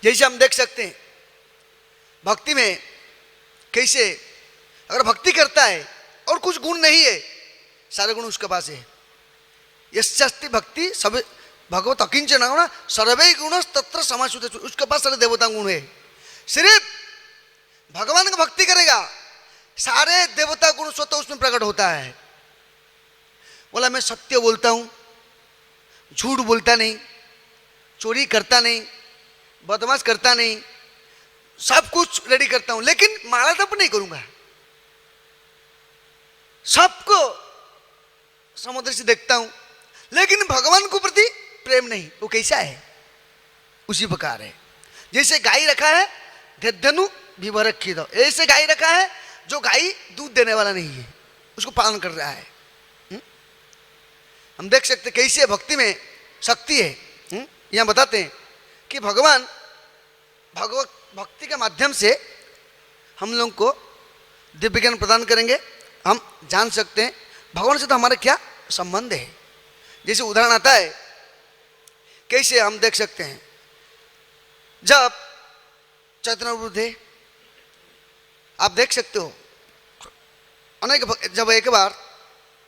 जैसे हम देख सकते हैं भक्ति में कैसे, अगर भक्ति करता है और कुछ गुण नहीं है, सारे गुण उसके पास है। यस्यास्ति भक्ति सब भगवत अकिंचन ना सर्वे गुण तत्र समाश्रित, उसके पास सारे देवता गुण है। सिर्फ भगवान का भक्ति करेगा सारे देवता गुण स्वतः उसमें प्रकट होता है। बोला मैं सत्य बोलता हूं, झूठ बोलता नहीं, चोरी करता नहीं, बदमाश करता नहीं, सब कुछ रेडी करता हूं, लेकिन माला तप नहीं करूंगा, सबको समुद्र से देखता हूं, लेकिन भगवान को प्रति प्रेम नहीं। वो कैसा है? उसी प्रकार है जैसे गाय रखा है धनु विवरक्षी दो, ऐसे गाय रखा है जो गाय दूध देने वाला नहीं है, उसको पालन कर रहा है। हम देख सकते कैसे भक्ति में शक्ति है। यहां बताते हैं कि भगवान भगवत भक्ति के माध्यम से हम लोग को दिव्य ज्ञान प्रदान करेंगे। हम जान सकते हैं भगवान से तो हमारा क्या संबंध है। जैसे उदाहरण आता है, कैसे हम देख सकते हैं, जब चैतन्य प्रभु थे, आप देख सकते हो अनेक, जब एक बार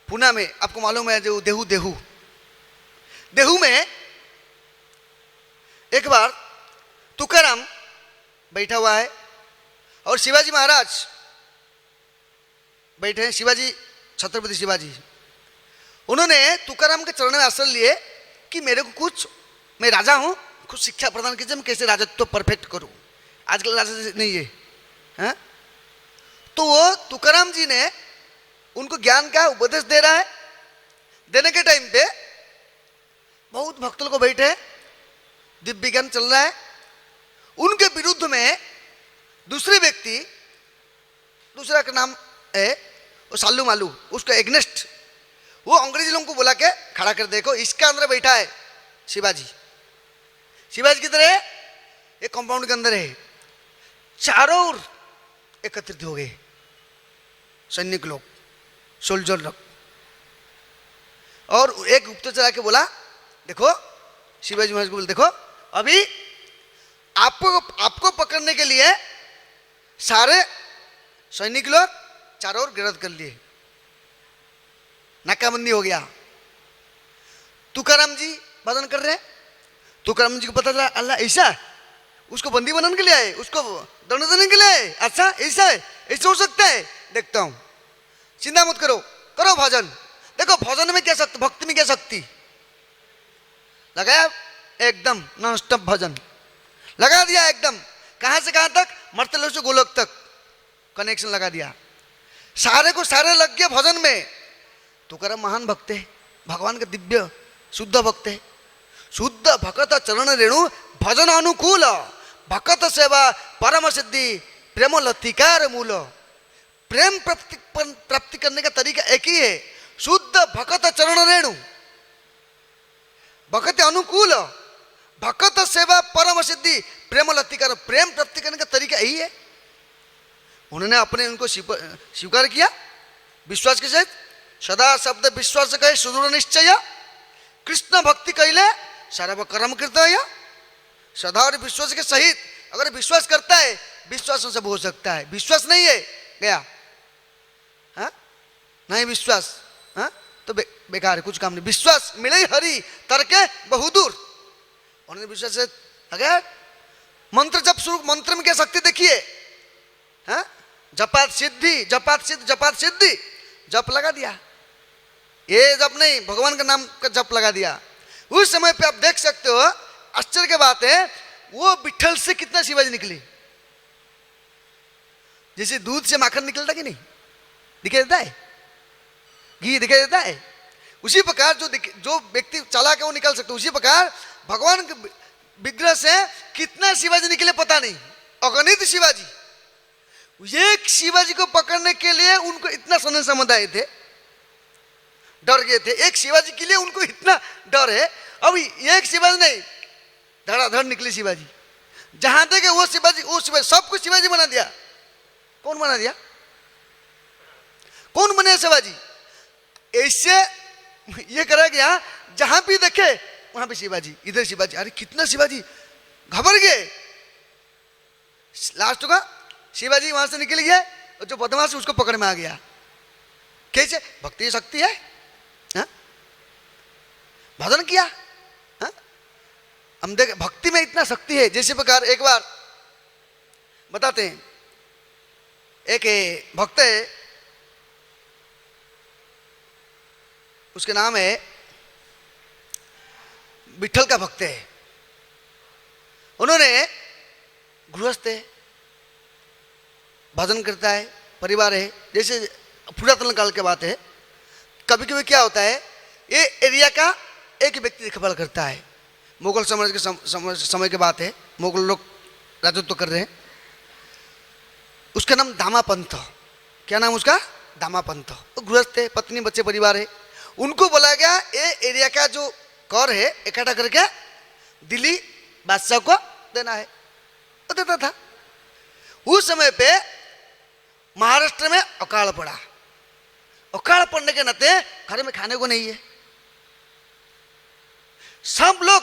पुणे में, आपको मालूम है जो देहू में एक बार तुकाराम बैठा हुआ है और शिवाजी महाराज बैठे हैं, शिवाजी, छत्रपति शिवाजी, उन्होंने तुकाराम के चरण में आश्रय लिए कि मेरे को कुछ, मैं राजा हूं, कुछ शिक्षा प्रदान कीजिए, मैं कैसे राजत्व परफेक्ट करूं, आजकल राजा नहीं है, हैं? तो वो तुकाराम जी ने उनको ज्ञान का उपदेश दे रहा है। देने के टाइम पे बहुत भक्त लोग बैठे, दिव्य ज्ञान चल रहा है, उनके विरुद्ध में दूसरे व्यक्ति, दूसरा का नाम है वो सालू मालू, उसका एग्नेस्ट, वो अंग्रेजी लोगों को बुला के खड़ा कर, देखो इसका अंदर बैठा है शिवाजी, शिवाजी की तरह एक कंपाउंड के अंदर है। चारों ओर एकत्रित हो गए सैनिक लोग, सोल्जर लोग, और एक गुप्तचर आके बोला, देखो शिवाजी महाराज को बोले, देखो अभी आपको पकड़ने के लिए सारे सैनिक लोग चारों ओर गिरफ्त कर लिए, नाकाबंदी हो गया। तुकाराम जी भजन कर रहे हैं, तुकाराम जी को पता चला अल्लाह ऐसा, उसको बंदी बनाने के लिए आए, उसको दंड देने के लिए आए, अच्छा ऐसा है, ऐसा हो सकता है, देखता हूं, चिंता मत करो, करो भजन। देखो भजन में क्या शक्ति, भक्ति में क्या शक्ति, लगाया एकदम नॉन स्टॉप भजन लगा दिया, एकदम कहां से कहां तक, मर्तलोक से गोलोक तक कनेक्शन लगा दिया, सारे को सारे लग गए भजन में। तुकाराम महान भक्त है, भगवान का दिव्य शुद्ध भक्त है। शुद्ध भक्त चरण रेणु भजन अनुकूल, भक्त सेवा परम सिद्धि प्रेम लतिकार मूल। प्रेम प्राप्ति करने का तरीका एक ही है, शुद्ध भक्त चरण रेणु, भक्त अनुकूल, भक्त सेवा परम सिद्धि प्रेम लतिकार। प्रेम प्राप्ति करने का तरीका यही है। उन्होंने अपने उनको स्वीकार किया विश्वास के सहित, सदा शब्द विश्वास कहे सुदृढ़ निश्चय, कृष्ण भक्ति कहले सर्व कर्म कृतय। सदा और विश्वास के सहित, अगर विश्वास करता है विश्वास से हो सकता है, विश्वास नहीं है गया, हाँ नहीं विश्वास, हाँ तो बेकार है, कुछ काम नहीं। विश्वास मिले हरि तर्के बहुदूर। उन्होंने विश्वास से अगर मंत्र जप शुरू, मंत्र में क्या शक्ति देखिए, हाँ जपात सिद्धि, जपात सिद्ध, जपात सिद्धि, जप लगा दिया, ये जप नहीं भगवान का नाम का जप लगा दिया। उस समय पे आप देख सकते हो, आश्चर्य की बात है, वो विट्ठल से कितना शिवाजी निकले। जैसे दूध से माखन निकलता कि नहीं, दिखाई देता है, घी दिखाई देता है, उसी प्रकार जो व्यक्ति चालाक है वो निकल सकते। उसी प्रकार भगवान के विग्रह से कितना शिवाजी निकले पता नहीं, अगणित शिवाजी। एक शिवाजी को पकड़ने के लिए उनको इतना सन्न समुदाय थे, डर गए थे। एक शिवाजी के लिए उनको इतना डर है। अब एक शिवाजी नहीं, धड़ाधड़ निकले शिवाजी। जहां तक वो शिवाजी सब कुछ शिवाजी बना दिया। कौन बना दिया? कौन बने शिवाजी? ऐसे ये करा गया, जहां भी देखे वहां पे शिवाजी, इधर शिवाजी। अरे कितना शिवाजी, घबर गए। लास्ट का शिवाजी वहां से निकल गया और जो बदमाश उसको पकड़ में आ गया। कैसे? भक्ति शक्ति है, हा? भजन किया, हा? हम देख भक्ति में इतना शक्ति है। जैसे प्रकार एक बार बताते हैं, एक भक्त है, उसके नाम है विट्ठल का भक्त है। उन्होंने गृहस्थ है, भजन करता है, परिवार है। जैसे पुरातन काल की बात है, कभी कभी क्या होता है, ये एरिया का एक व्यक्ति देखभाल करता है। मुगल साम्राज्य के समय की बात है, मुगल लोग राजत्व कर रहे हैं। उसका नाम दामापंत। क्या नाम उसका? दामापंत। वो गृहस्थ है, पत्नी बच्चे परिवार है। उनको बोला गया ये एरिया का जो कर है इकट्ठा करके दिल्ली बादशाह को देना है। वो देता था। उस समय पे महाराष्ट्र में अकाल पड़ा। अकाल पड़ने के नाते घर में खाने को नहीं है, सब लोग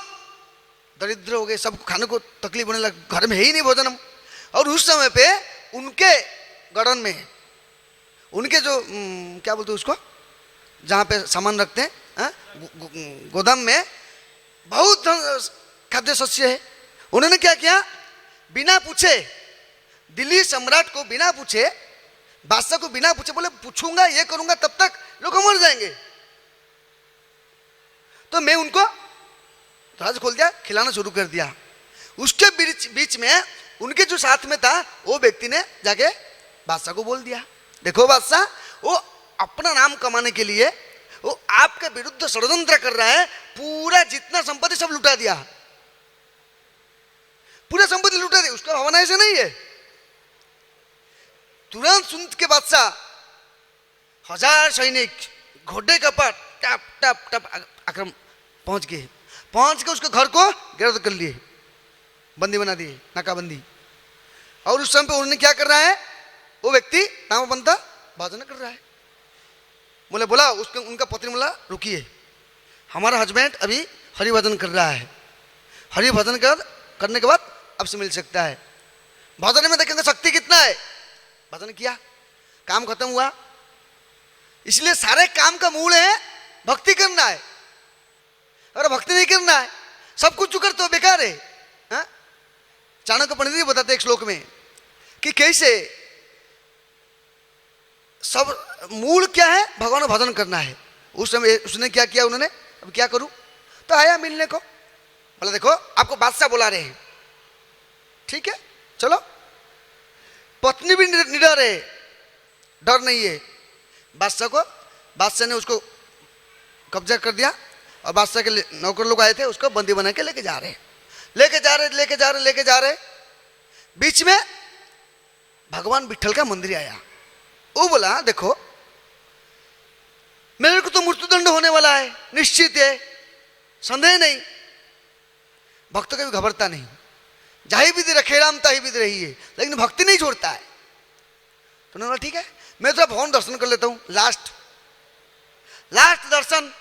दरिद्र हो गए, सब खाने को तकलीफ होने लगा, घर में है ही नहीं भोजन। और उस समय पे उनके गार्डन में, उनके जो क्या बोलते हैं उसको, जहाँ पे सामान रखते हैं, गोदाम में बहुत खाद्य शस्य है। उन्होंने क्या किया, बिना पूछे, दिल्ली सम्राट को बिना पूछे, बादशाह को बिना पूछे, बोले पूछूंगा ये करूंगा तब तक लोग मर जाएंगे, तो मैं उनको दरवाजा खोल दिया, खिलाना शुरू कर दिया। उसके बीच में उनके जो साथ में था वो व्यक्ति ने जाके बादशाह को बोल दिया, देखो बादशाह, वो अपना नाम कमाने के लिए वो आपके विरुद्ध षड्यंत्र कर रहा है, पूरा जितना संपत्ति सब लुटा दिया, पूरा संपत्ति लुटा दी। उसका भावना ऐसे नहीं है। तुरंत सुन के बादशाह 1000 सैनिक घोड़े का पाट टप टप टप आक्रमण पहुंच के उसके घर को गिरफ्तार कर लिए, बंदी बना दिए, नाकाबंदी। और उस समय पे उन्होंने क्या कर रहा है, वो व्यक्ति दामापंत भजन कर रहा है। बोला उसके उनका पत्नी बोला रुकिए, हमारा हस्बैंड अभी हरि भजन कर रहा है, हरि भजन करने के बाद अब से मिल सकता है। भजन में देखेंगे शक्ति कितना है। भजन किया, काम खत्म हुआ। इसलिए सारे काम का मूल है भक्ति करना है। अगर भक्ति नहीं करना है, सब कुछ चुकर तो बेकार है। चाणक्य पंडित जी बताते एक श्लोक में कि कैसे सब मूल क्या है, भगवान का भजन करना है। उस समय उसने क्या किया, उन्होंने अब क्या करूं, तो आया मिलने को। बोला देखो आपको बादशाह बुला रहे हैं, ठीक है चलो। पत्नी भी निडर है, डर नहीं है बादशाह को। बादशाह ने उसको कब्जा कर दिया और बादशाह के नौकर लोग आए थे, उसको बंदी बना के लेके जा रहे। बीच में भगवान विट्ठल का मंदिर आया। वो बोला देखो मेरे को तो मृत्युदंड होने वाला है, निश्चित है, संदेह नहीं। भक्त कभी घबरता नहीं, जाही विधि रखे राम ताही विधि रही है, लेकिन भक्ति नहीं छोड़ता है। तो उन्होंने ठीक है मैं तो भगवान दर्शन कर लेता हूं, लास्ट दर्शन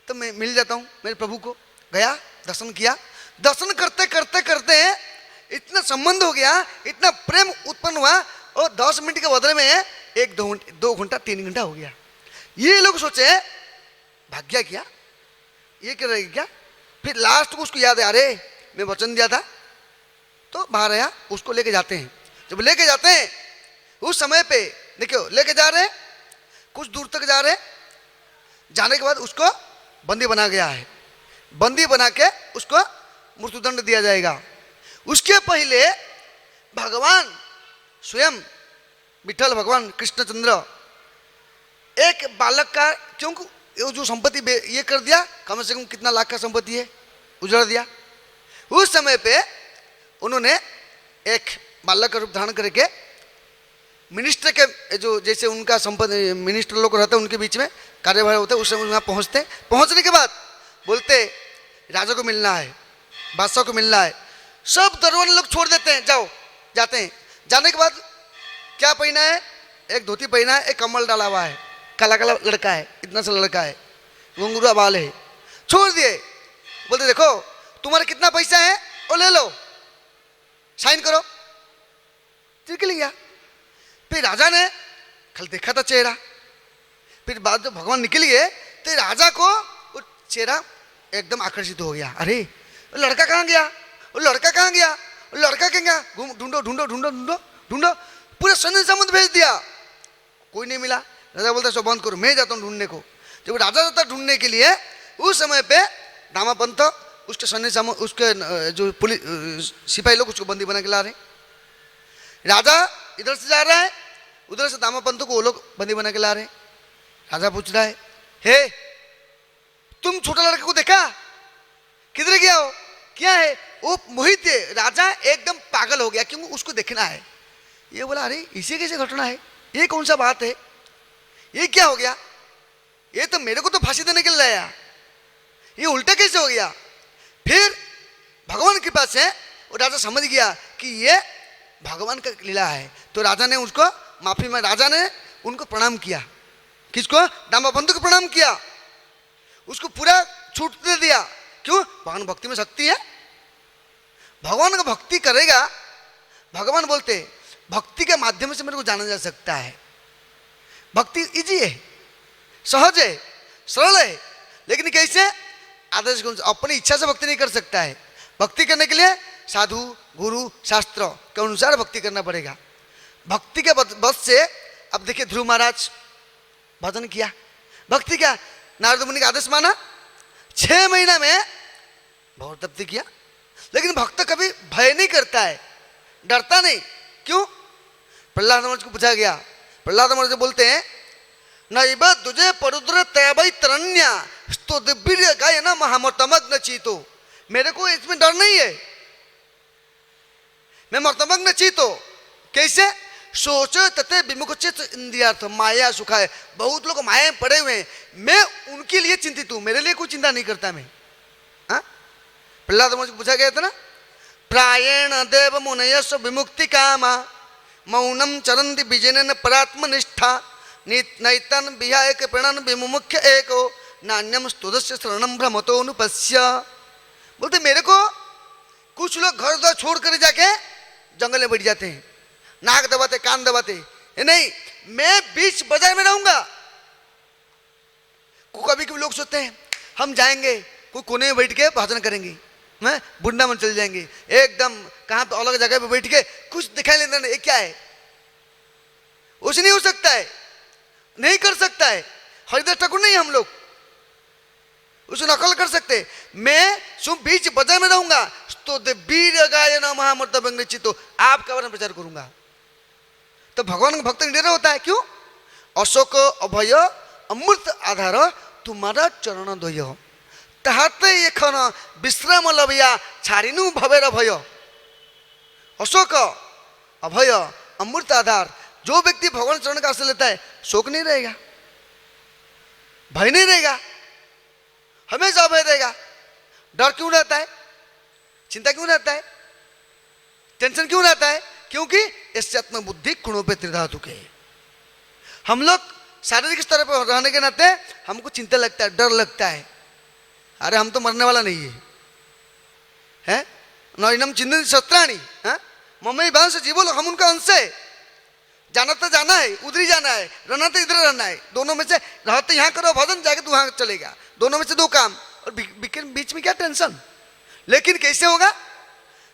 तो मैं मिल जाता हूं मेरे प्रभु को। गया, दर्शन किया। दर्शन करते करते इतना संबंध हो गया, इतना प्रेम उत्पन्न हुआ, और 10 मिनट के बदले में 1-2 घंटा 3 घंटा हो गया। ये लोग सोचे भाग्य क्या, ये कर रहे क्या। फिर लास्ट को उसको याद है, अरे मैं वचन दिया था, तो बाहर आया, उसको लेके जाते हैं। जब लेके जाते हैं उस समय पे देखो लेके जा रहे, कुछ दूर तक जा रहे, जाने के बाद उसको बंदी बना गया है, बंदी बना के उसको मृत्युदंड दिया जाएगा। उसके पहले भगवान स्वयं विठल भगवान कृष्णचंद्र एक बालक का, क्योंकि ये जो संपत्ति ये कर दिया, कम से कम कितना लाख का संपत्ति है उजड़ दिया। उस समय पे उन्होंने एक बालक का रूप धारण करके मिनिस्टर के जो जैसे उनका संपत्ति मिनिस्टर लोग रहते हैं उनके बीच में कार्यभार होता है, उस समय वहाँ पहुँचते, पहुँचने के बाद बोलते राजा को मिलना है, बादशाह को मिलना है। सब दरबारी लोग छोड़ देते हैं, जाओ, जाते हैं। जाने के बाद क्या पहना है, एक धोती पहना है, एक कम्बल डाला हुआ है, काला काला लड़का है, इतना सा लड़का है, घुंघरूआ बाल है, छोड़ दिए। बोलते देखो तुम्हारा कितना पैसा है वो ले लो, साइन करो, निकल गया। फिर राजा ने कल देखा था चेहरा, फिर बाद जब भगवान निकल गए तो राजा को वो चेहरा एकदम आकर्षित हो गया। अरे वो लड़का कहाँ गया, वो लड़का कहाँ गया, वो लड़का कहाँ गया, ढूंढो ढूंढो ढूंढो ढूंढो ढूंढो, पूरे सैन्य सामंत भेज दिया, कोई नहीं मिला। राजा बोलता सो बंद करो, मैं जाता हूँ ढूंढने को। जब राजा जाता ढूंढने के लिए, उस समय पे दामापंत उसके सैन्य सामंत, उसके जो पुलिस सिपाही लोग उसको बंदी बना के ला रहे। राजा इधर से जा रहा है, उधर से दामापंत को वो लोग बंदी बना के ला रहे। राजा पूछ रहा है, हे तुम छोटा लड़के को देखा, किधर गया हो, क्या है? वो मोहित है, राजा एकदम पागल हो गया क्योंकि उसको देखना है। ये बोला अरे इसी कैसे घटना है, ये कौन सा बात है, ये क्या हो गया, ये तो मेरे को तो फांसी देने के लिए लाया, ये उल्टा कैसे हो गया? फिर भगवान के पास है, वो राजा समझ गया कि ये भगवान का लीला है। तो राजा ने उसको माफी में, राजा ने उनको प्रणाम किया। किसको? दामापंत को प्रणाम किया, उसको पूरा छूट दे दिया। क्यों? भगवान भक्ति में शक्ति है, भगवान का भक्ति करेगा। भगवान बोलते भक्ति के माध्यम से मेरे को जाना जा सकता है। भक्ति इजी है, सहज है, सरल है, लेकिन कैसे? आदर्श गुण से, अपनी इच्छा से भक्ति नहीं कर सकता है। भक्ति करने के लिए साधु गुरु शास्त्र के अनुसार भक्ति करना पड़ेगा। भक्ति के बस से अब देखिए ध्रुव महाराज भजन किया, भक्ति क्या, नारद मुनि का आदेश माना, 6 महीना में बहुत तपति किया। लेकिन भक्त कभी भय नहीं करता है, डरता नहीं। क्यों? प्रहलाद महाराज को पूछा गया, प्रहलाद महाराज बोलते हैं नैब तुझे परुद्र तैबई तरण्या स्तो दिव्य गाय न महामर्तमग्न चीतो। मेरे को इसमें डर नहीं है, मैं मर्तमग्न चीतो। कैसे? सोच तथे विमुख चित इंद्रियार्थ माया सुखा है। बहुत लोग माया में पड़े हुए हैं, मैं उनके लिए चिंतित हूं, मेरे लिए कोई चिंता नहीं करता मैं। प्रहलाद महाराज को पूछा गया था ना, प्रायण देव मुनयस विमुक्ति कामा मौनम चरंति विजयन परात्मनिष्ठा नैतन विहाय के प्रणन विमुख्य एको नान्यम स्तुदस्य शरणम भ्रमतो अनुपस्य। बोलते मेरे को कुछ लोग घर द्वार छोड़ कर जाके जंगल में बैठ जाते हैं, नाक दबाते, कान दबाते, नहीं मैं बीच बाजार में रहूंगा। कभी कभी लोग सोचते हैं हम जाएंगे कोई कोने में बैठ के भजन करेंगे, मैं वृंदावन चल जाएंगे, एकदम कहाँ पे अलग जगह पे बैठ के कुछ दिखाई लेना नहीं, क्या है? उसे नहीं हो सकता है, नहीं कर सकता है। हरिदास ठाकुर नहीं हम लोग उसे नकल कर सकते। मैं सुन बीच बाजार में रहूंगा तो वीर गायन महामर्तमग्न चित्तो आपका वर्णन प्रचार करूंगा। तो भगवान का भक्त निडर होता है। क्यों? अशोक अभय अमृत आधार तुम्हारा चरण द्वय ताहते एखन विश्राम लभिया छाड़िनु भवेर भय। अशोक अभय अमृत आधार, जो व्यक्ति भगवान चरण का आश्रय लेता है शोक नहीं रहेगा, भय नहीं रहेगा, हमेशा अभय रहेगा। डर क्यों रहता है, चिंता क्यों रहता है, टेंशन क्यों रहता है? क्योंकि इससे आत्म बुद्धि गुणों पे त्रिधातु के। हम लोग शारीरिक स्तर पर रहने के नाते हमको चिंता लगता है, डर लगता है। अरे हम तो मरने वाला नहीं है, हैं? नैनम चिन्तित शस्त्राणी, मम्मी बहन से जीवो लोग, हम उनका अंश है। जाना तो जाना है, उधर ही जाना है, रहना तो इधर रहना है। दोनों में से रहते यहाँ करो भजन, जाके तू वहां चलेगा, दोनों में से 2 काम, और बीच में क्या टेंशन। लेकिन कैसे होगा?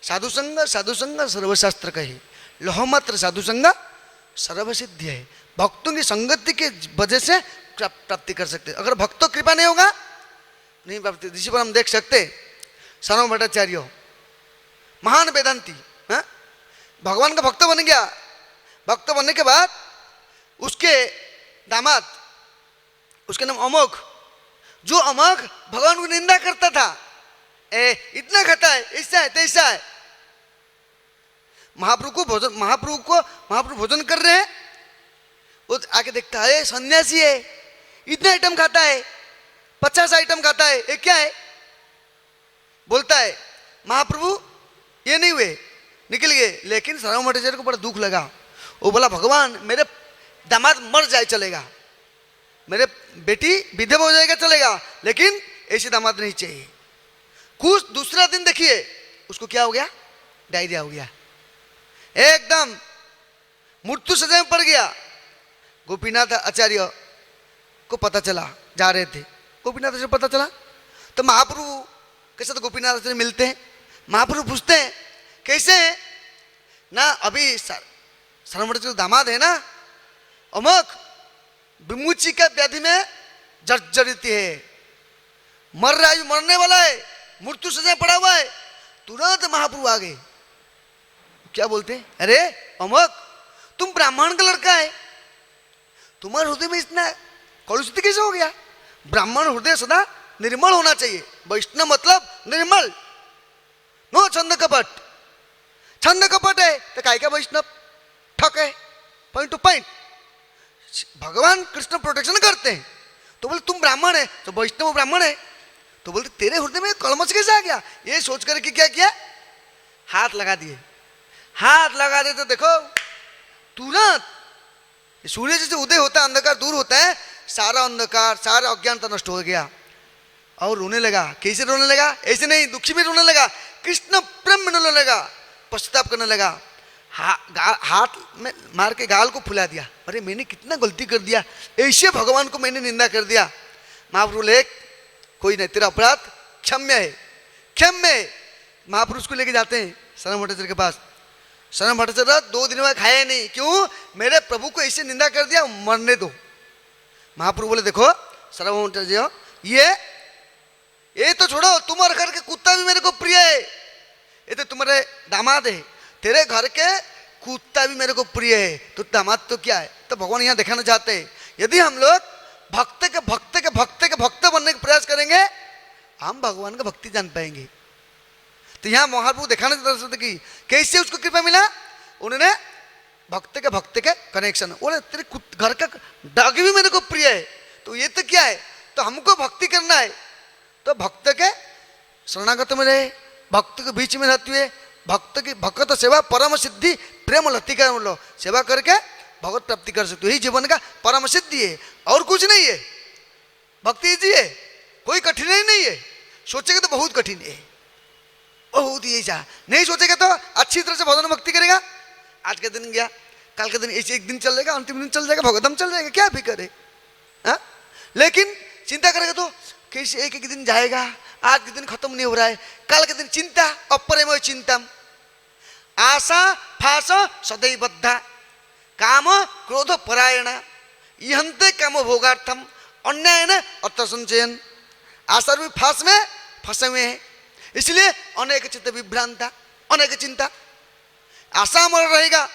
साधु संग सर्वशास्त्र कहे लहो मात्र साधु संग सर्व सिद्धि है। भक्तों की संगति के वजह से प्राप्ति कर सकते हैं। अगर भक्तों कृपा नहीं होगा नहीं प्राप्ति, ऋषि पर हम देख सकते सार्वभौम भट्टाचार्य महान वेदांती, हाँ? भगवान का भक्त बन गया। भक्त बनने के बाद उसके दामाद, उसके नाम अमोघ, जो अमोघ भगवान को निंदा करता था, इतना खाता है, ऐसा है तैसा है। महाप्रभु भोजन कर रहे हैं, वो आके देखता है सन्यासी है, इतना आइटम खाता है, 50 आइटम खाता है, ये क्या है? बोलता है महाप्रभु ये नहीं हुए, निकल गए। लेकिन सार्वभौम भट्टाचार्य को बड़ा दुख लगा। वो बोला भगवान मेरे दामाद मर जाए चलेगा, मेरे बेटी विधवा हो जाएगा चलेगा, लेकिन ऐसे दामाद नहीं चाहिए। कुछ दूसरा दिन देखिए उसको क्या हो गया, डायरिया हो गया, एकदम मृत्यु सजा में पड़ गया। गोपीनाथ आचार्य को पता चला, जा रहे थे, गोपीनाथ आचार्य पता चला तो महाप्रभु के साथ गोपीनाथ आचार्य मिलते हैं। महाप्रभु पूछते हैं कैसे हैं ना, अभी सार्वभौम भट्टाचार्य दामाद है ना अमोघ, विमुची का व्याधि में जर्जरित है, मर रहा है, मरने वाला है, मृत्यु सजा पड़ा हुआ है। तुरंत महाप्रभु आ गए। क्या बोलते हैं, अरे अमोघ तुम ब्राह्मण का लड़का है, तुम्हारे हृदय में इतना कलुषित कैसे हो गया? ब्राह्मण हृदय सदा निर्मल होना चाहिए। वैष्णव मतलब निर्मल, नो छंद कपट। छंद कपट है तो काय का वैष्णव ठक है, पॉइंट टू पॉइंट। भगवान कृष्ण प्रोटेक्शन करते हैं, तो बोले तुम ब्राह्मण है तो वैष्णव ब्राह्मण है, तो बोलते तेरे हृदय में कलमश कैसे आ गया? ये सोच करके क्या किया, हाथ लगा दिए। हाथ लगा दे तो देखो तुरंत सूर्य जैसे उदय होता है, अंधकार दूर होता है, सारा अंधकार सारा अज्ञानता नष्ट हो गया। और रोने लगा। कैसे रोने लगा? ऐसे नहीं, दुखी में रोने लगा, कृष्ण प्रेम में रोने लगा, पश्चाताप करने लगा। हाथ में मार के गाल को फुला दिया, अरे मैंने कितना गलती कर दिया, ऐसे भगवान को मैंने निंदा कर दिया। महाप्रभु बोले कोई नहीं, तेरा अपराध क्षम्य है, क्षम्य है। महापुरुष को लेके जाते हैं सार्वभौम भट्टाचार्य के पास। सार्वभौम भट्टाचार्य 2 दिन में खाया नहीं, क्यों? मेरे प्रभु को ऐसे निंदा कर दिया, मरने दो। महाप्रभु बोले देखो सार्वभौम भट्टाचार्य, ये तो छोड़ो, तुम्हारे घर के कुत्ता भी मेरे को प्रिय है, ये तो तुम्हारे दामाद है, तेरे घर के कुत्ता भी मेरे को प्रिय है, तो दामाद तो क्या है? तो भगवान यहाँ दिखाना चाहते हैं यदि हम लोग भक्त बनने का प्रयास करेंगे, हम भगवान का भक्ति जान पाएंगे। तो यहाँ महाप्रभु दिखाना चाहते थे कि कैसे उसको कृपा मिला। उन्होंने भक्त के कनेक्शन, बोले तेरे घर का डॉग भी मेरे को प्रिय है, तो ये तो क्या है? तो हमको भक्ति करना है, तो भक्त के शरणागत में रहे, भक्त के बीच में रहते हुए भक्त की भक्त सेवा परम सिद्धि प्रेम लतिका लो, सेवा करके भगवत प्राप्ति कर सकते हो। यही जीवन का परम सिद्धि है, और कुछ नहीं है। भक्ति इजी है, कोई कठिनाई नहीं है। सोचेगा तो बहुत कठिन है, बहुत ही ऐसा। नहीं सोचेगा तो अच्छी तरह से भजन भक्ति करेगा, आज के दिन गया, कल के दिन ऐसे एक दिन चल जाएगा, अंतिम दिन चल जाएगा, भगवतम चल जाएगा, क्या भी करे। हाँ, लेकिन चिंता करेगा तो कैसे एक दिन जाएगा, आज के दिन खत्म नहीं हो रहा है, कल के दिन चिंता, अपरेमय चिंता, आशा फास सदैव बद्धा, काम क्रोध परायण, इहंते काम भोगार्थम अन्यायन अर्थ संचयन। आशा भी फांस में फंसे हुए हैं, इसलिए अनेक चित्त विभ्रांता, अनेक चिंता। आशा हमारा रहेगा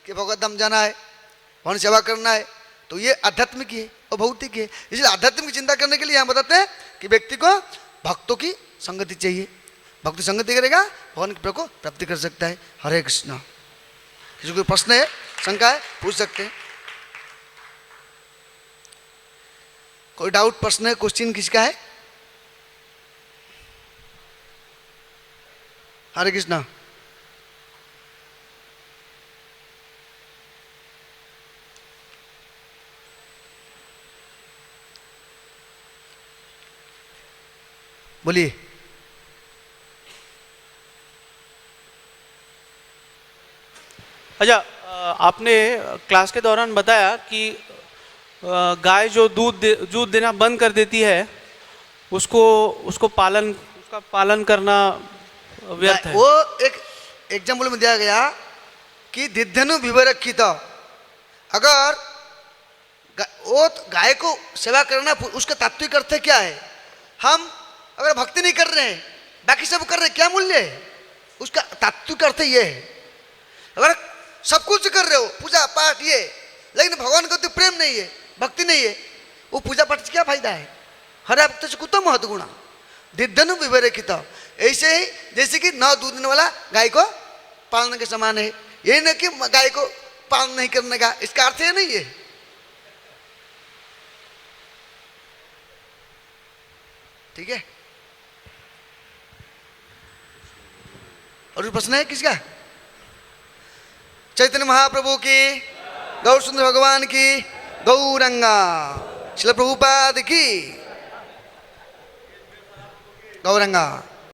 कि भगवत धाम जाना है, भगवान सेवा करना है, तो ये आध्यात्मिक है और भौतिक है। इसलिए आध्यात्मिक चिंता करने के लिए यहाँ बताते हैं कि व्यक्ति को भक्तों की संगति चाहिए, भक्ति संगति करेगा भगवान की को प्राप्ति कर सकता है। हरे कृष्ण। किसी कोई प्रश्न है, शंका है, पूछ सकते हैं। कोई डाउट, प्रश्न है, क्वेश्चन किसका है? हरे कृष्ण। बोलिए। अच्छा, आपने क्लास के दौरान बताया कि गाय जो दूध देना बंद कर देती है, उसका पालन करना व्यर्थ है। वो एक एग्जाम्पल में दिया गया कि दिद्धनु विवरक्षित, अगर वो गाय को सेवा करना, उसका तात्विक अर्थ क्या है? हम अगर भक्ति नहीं कर रहे हैं, बाकी सब कर रहे हैं, क्या मूल्य है उसका? तात्विक अर्थ ये है, अगर सब कुछ कर रहे हो, पूजा पाठ ये, लेकिन भगवान को तो प्रेम नहीं है, भक्ति नहीं है, वो पूजा पाठ से क्या फायदा है? हरे भक्त से कुतो महत गुणा दिद्धनु विवेकित। ऐसे ही जैसे कि 9 दूध देने वाला गाय को पालने के समान है। ये नहीं कि गाय को पालन नहीं करने का, इसका अर्थ ये नहीं है। ठीक है, और भी प्रश्न है किसका? चैतन्य महाप्रभु की, गौर सुंदर भगवान की, गौरंगा श्रील प्रभुपाद की, गौरंगा।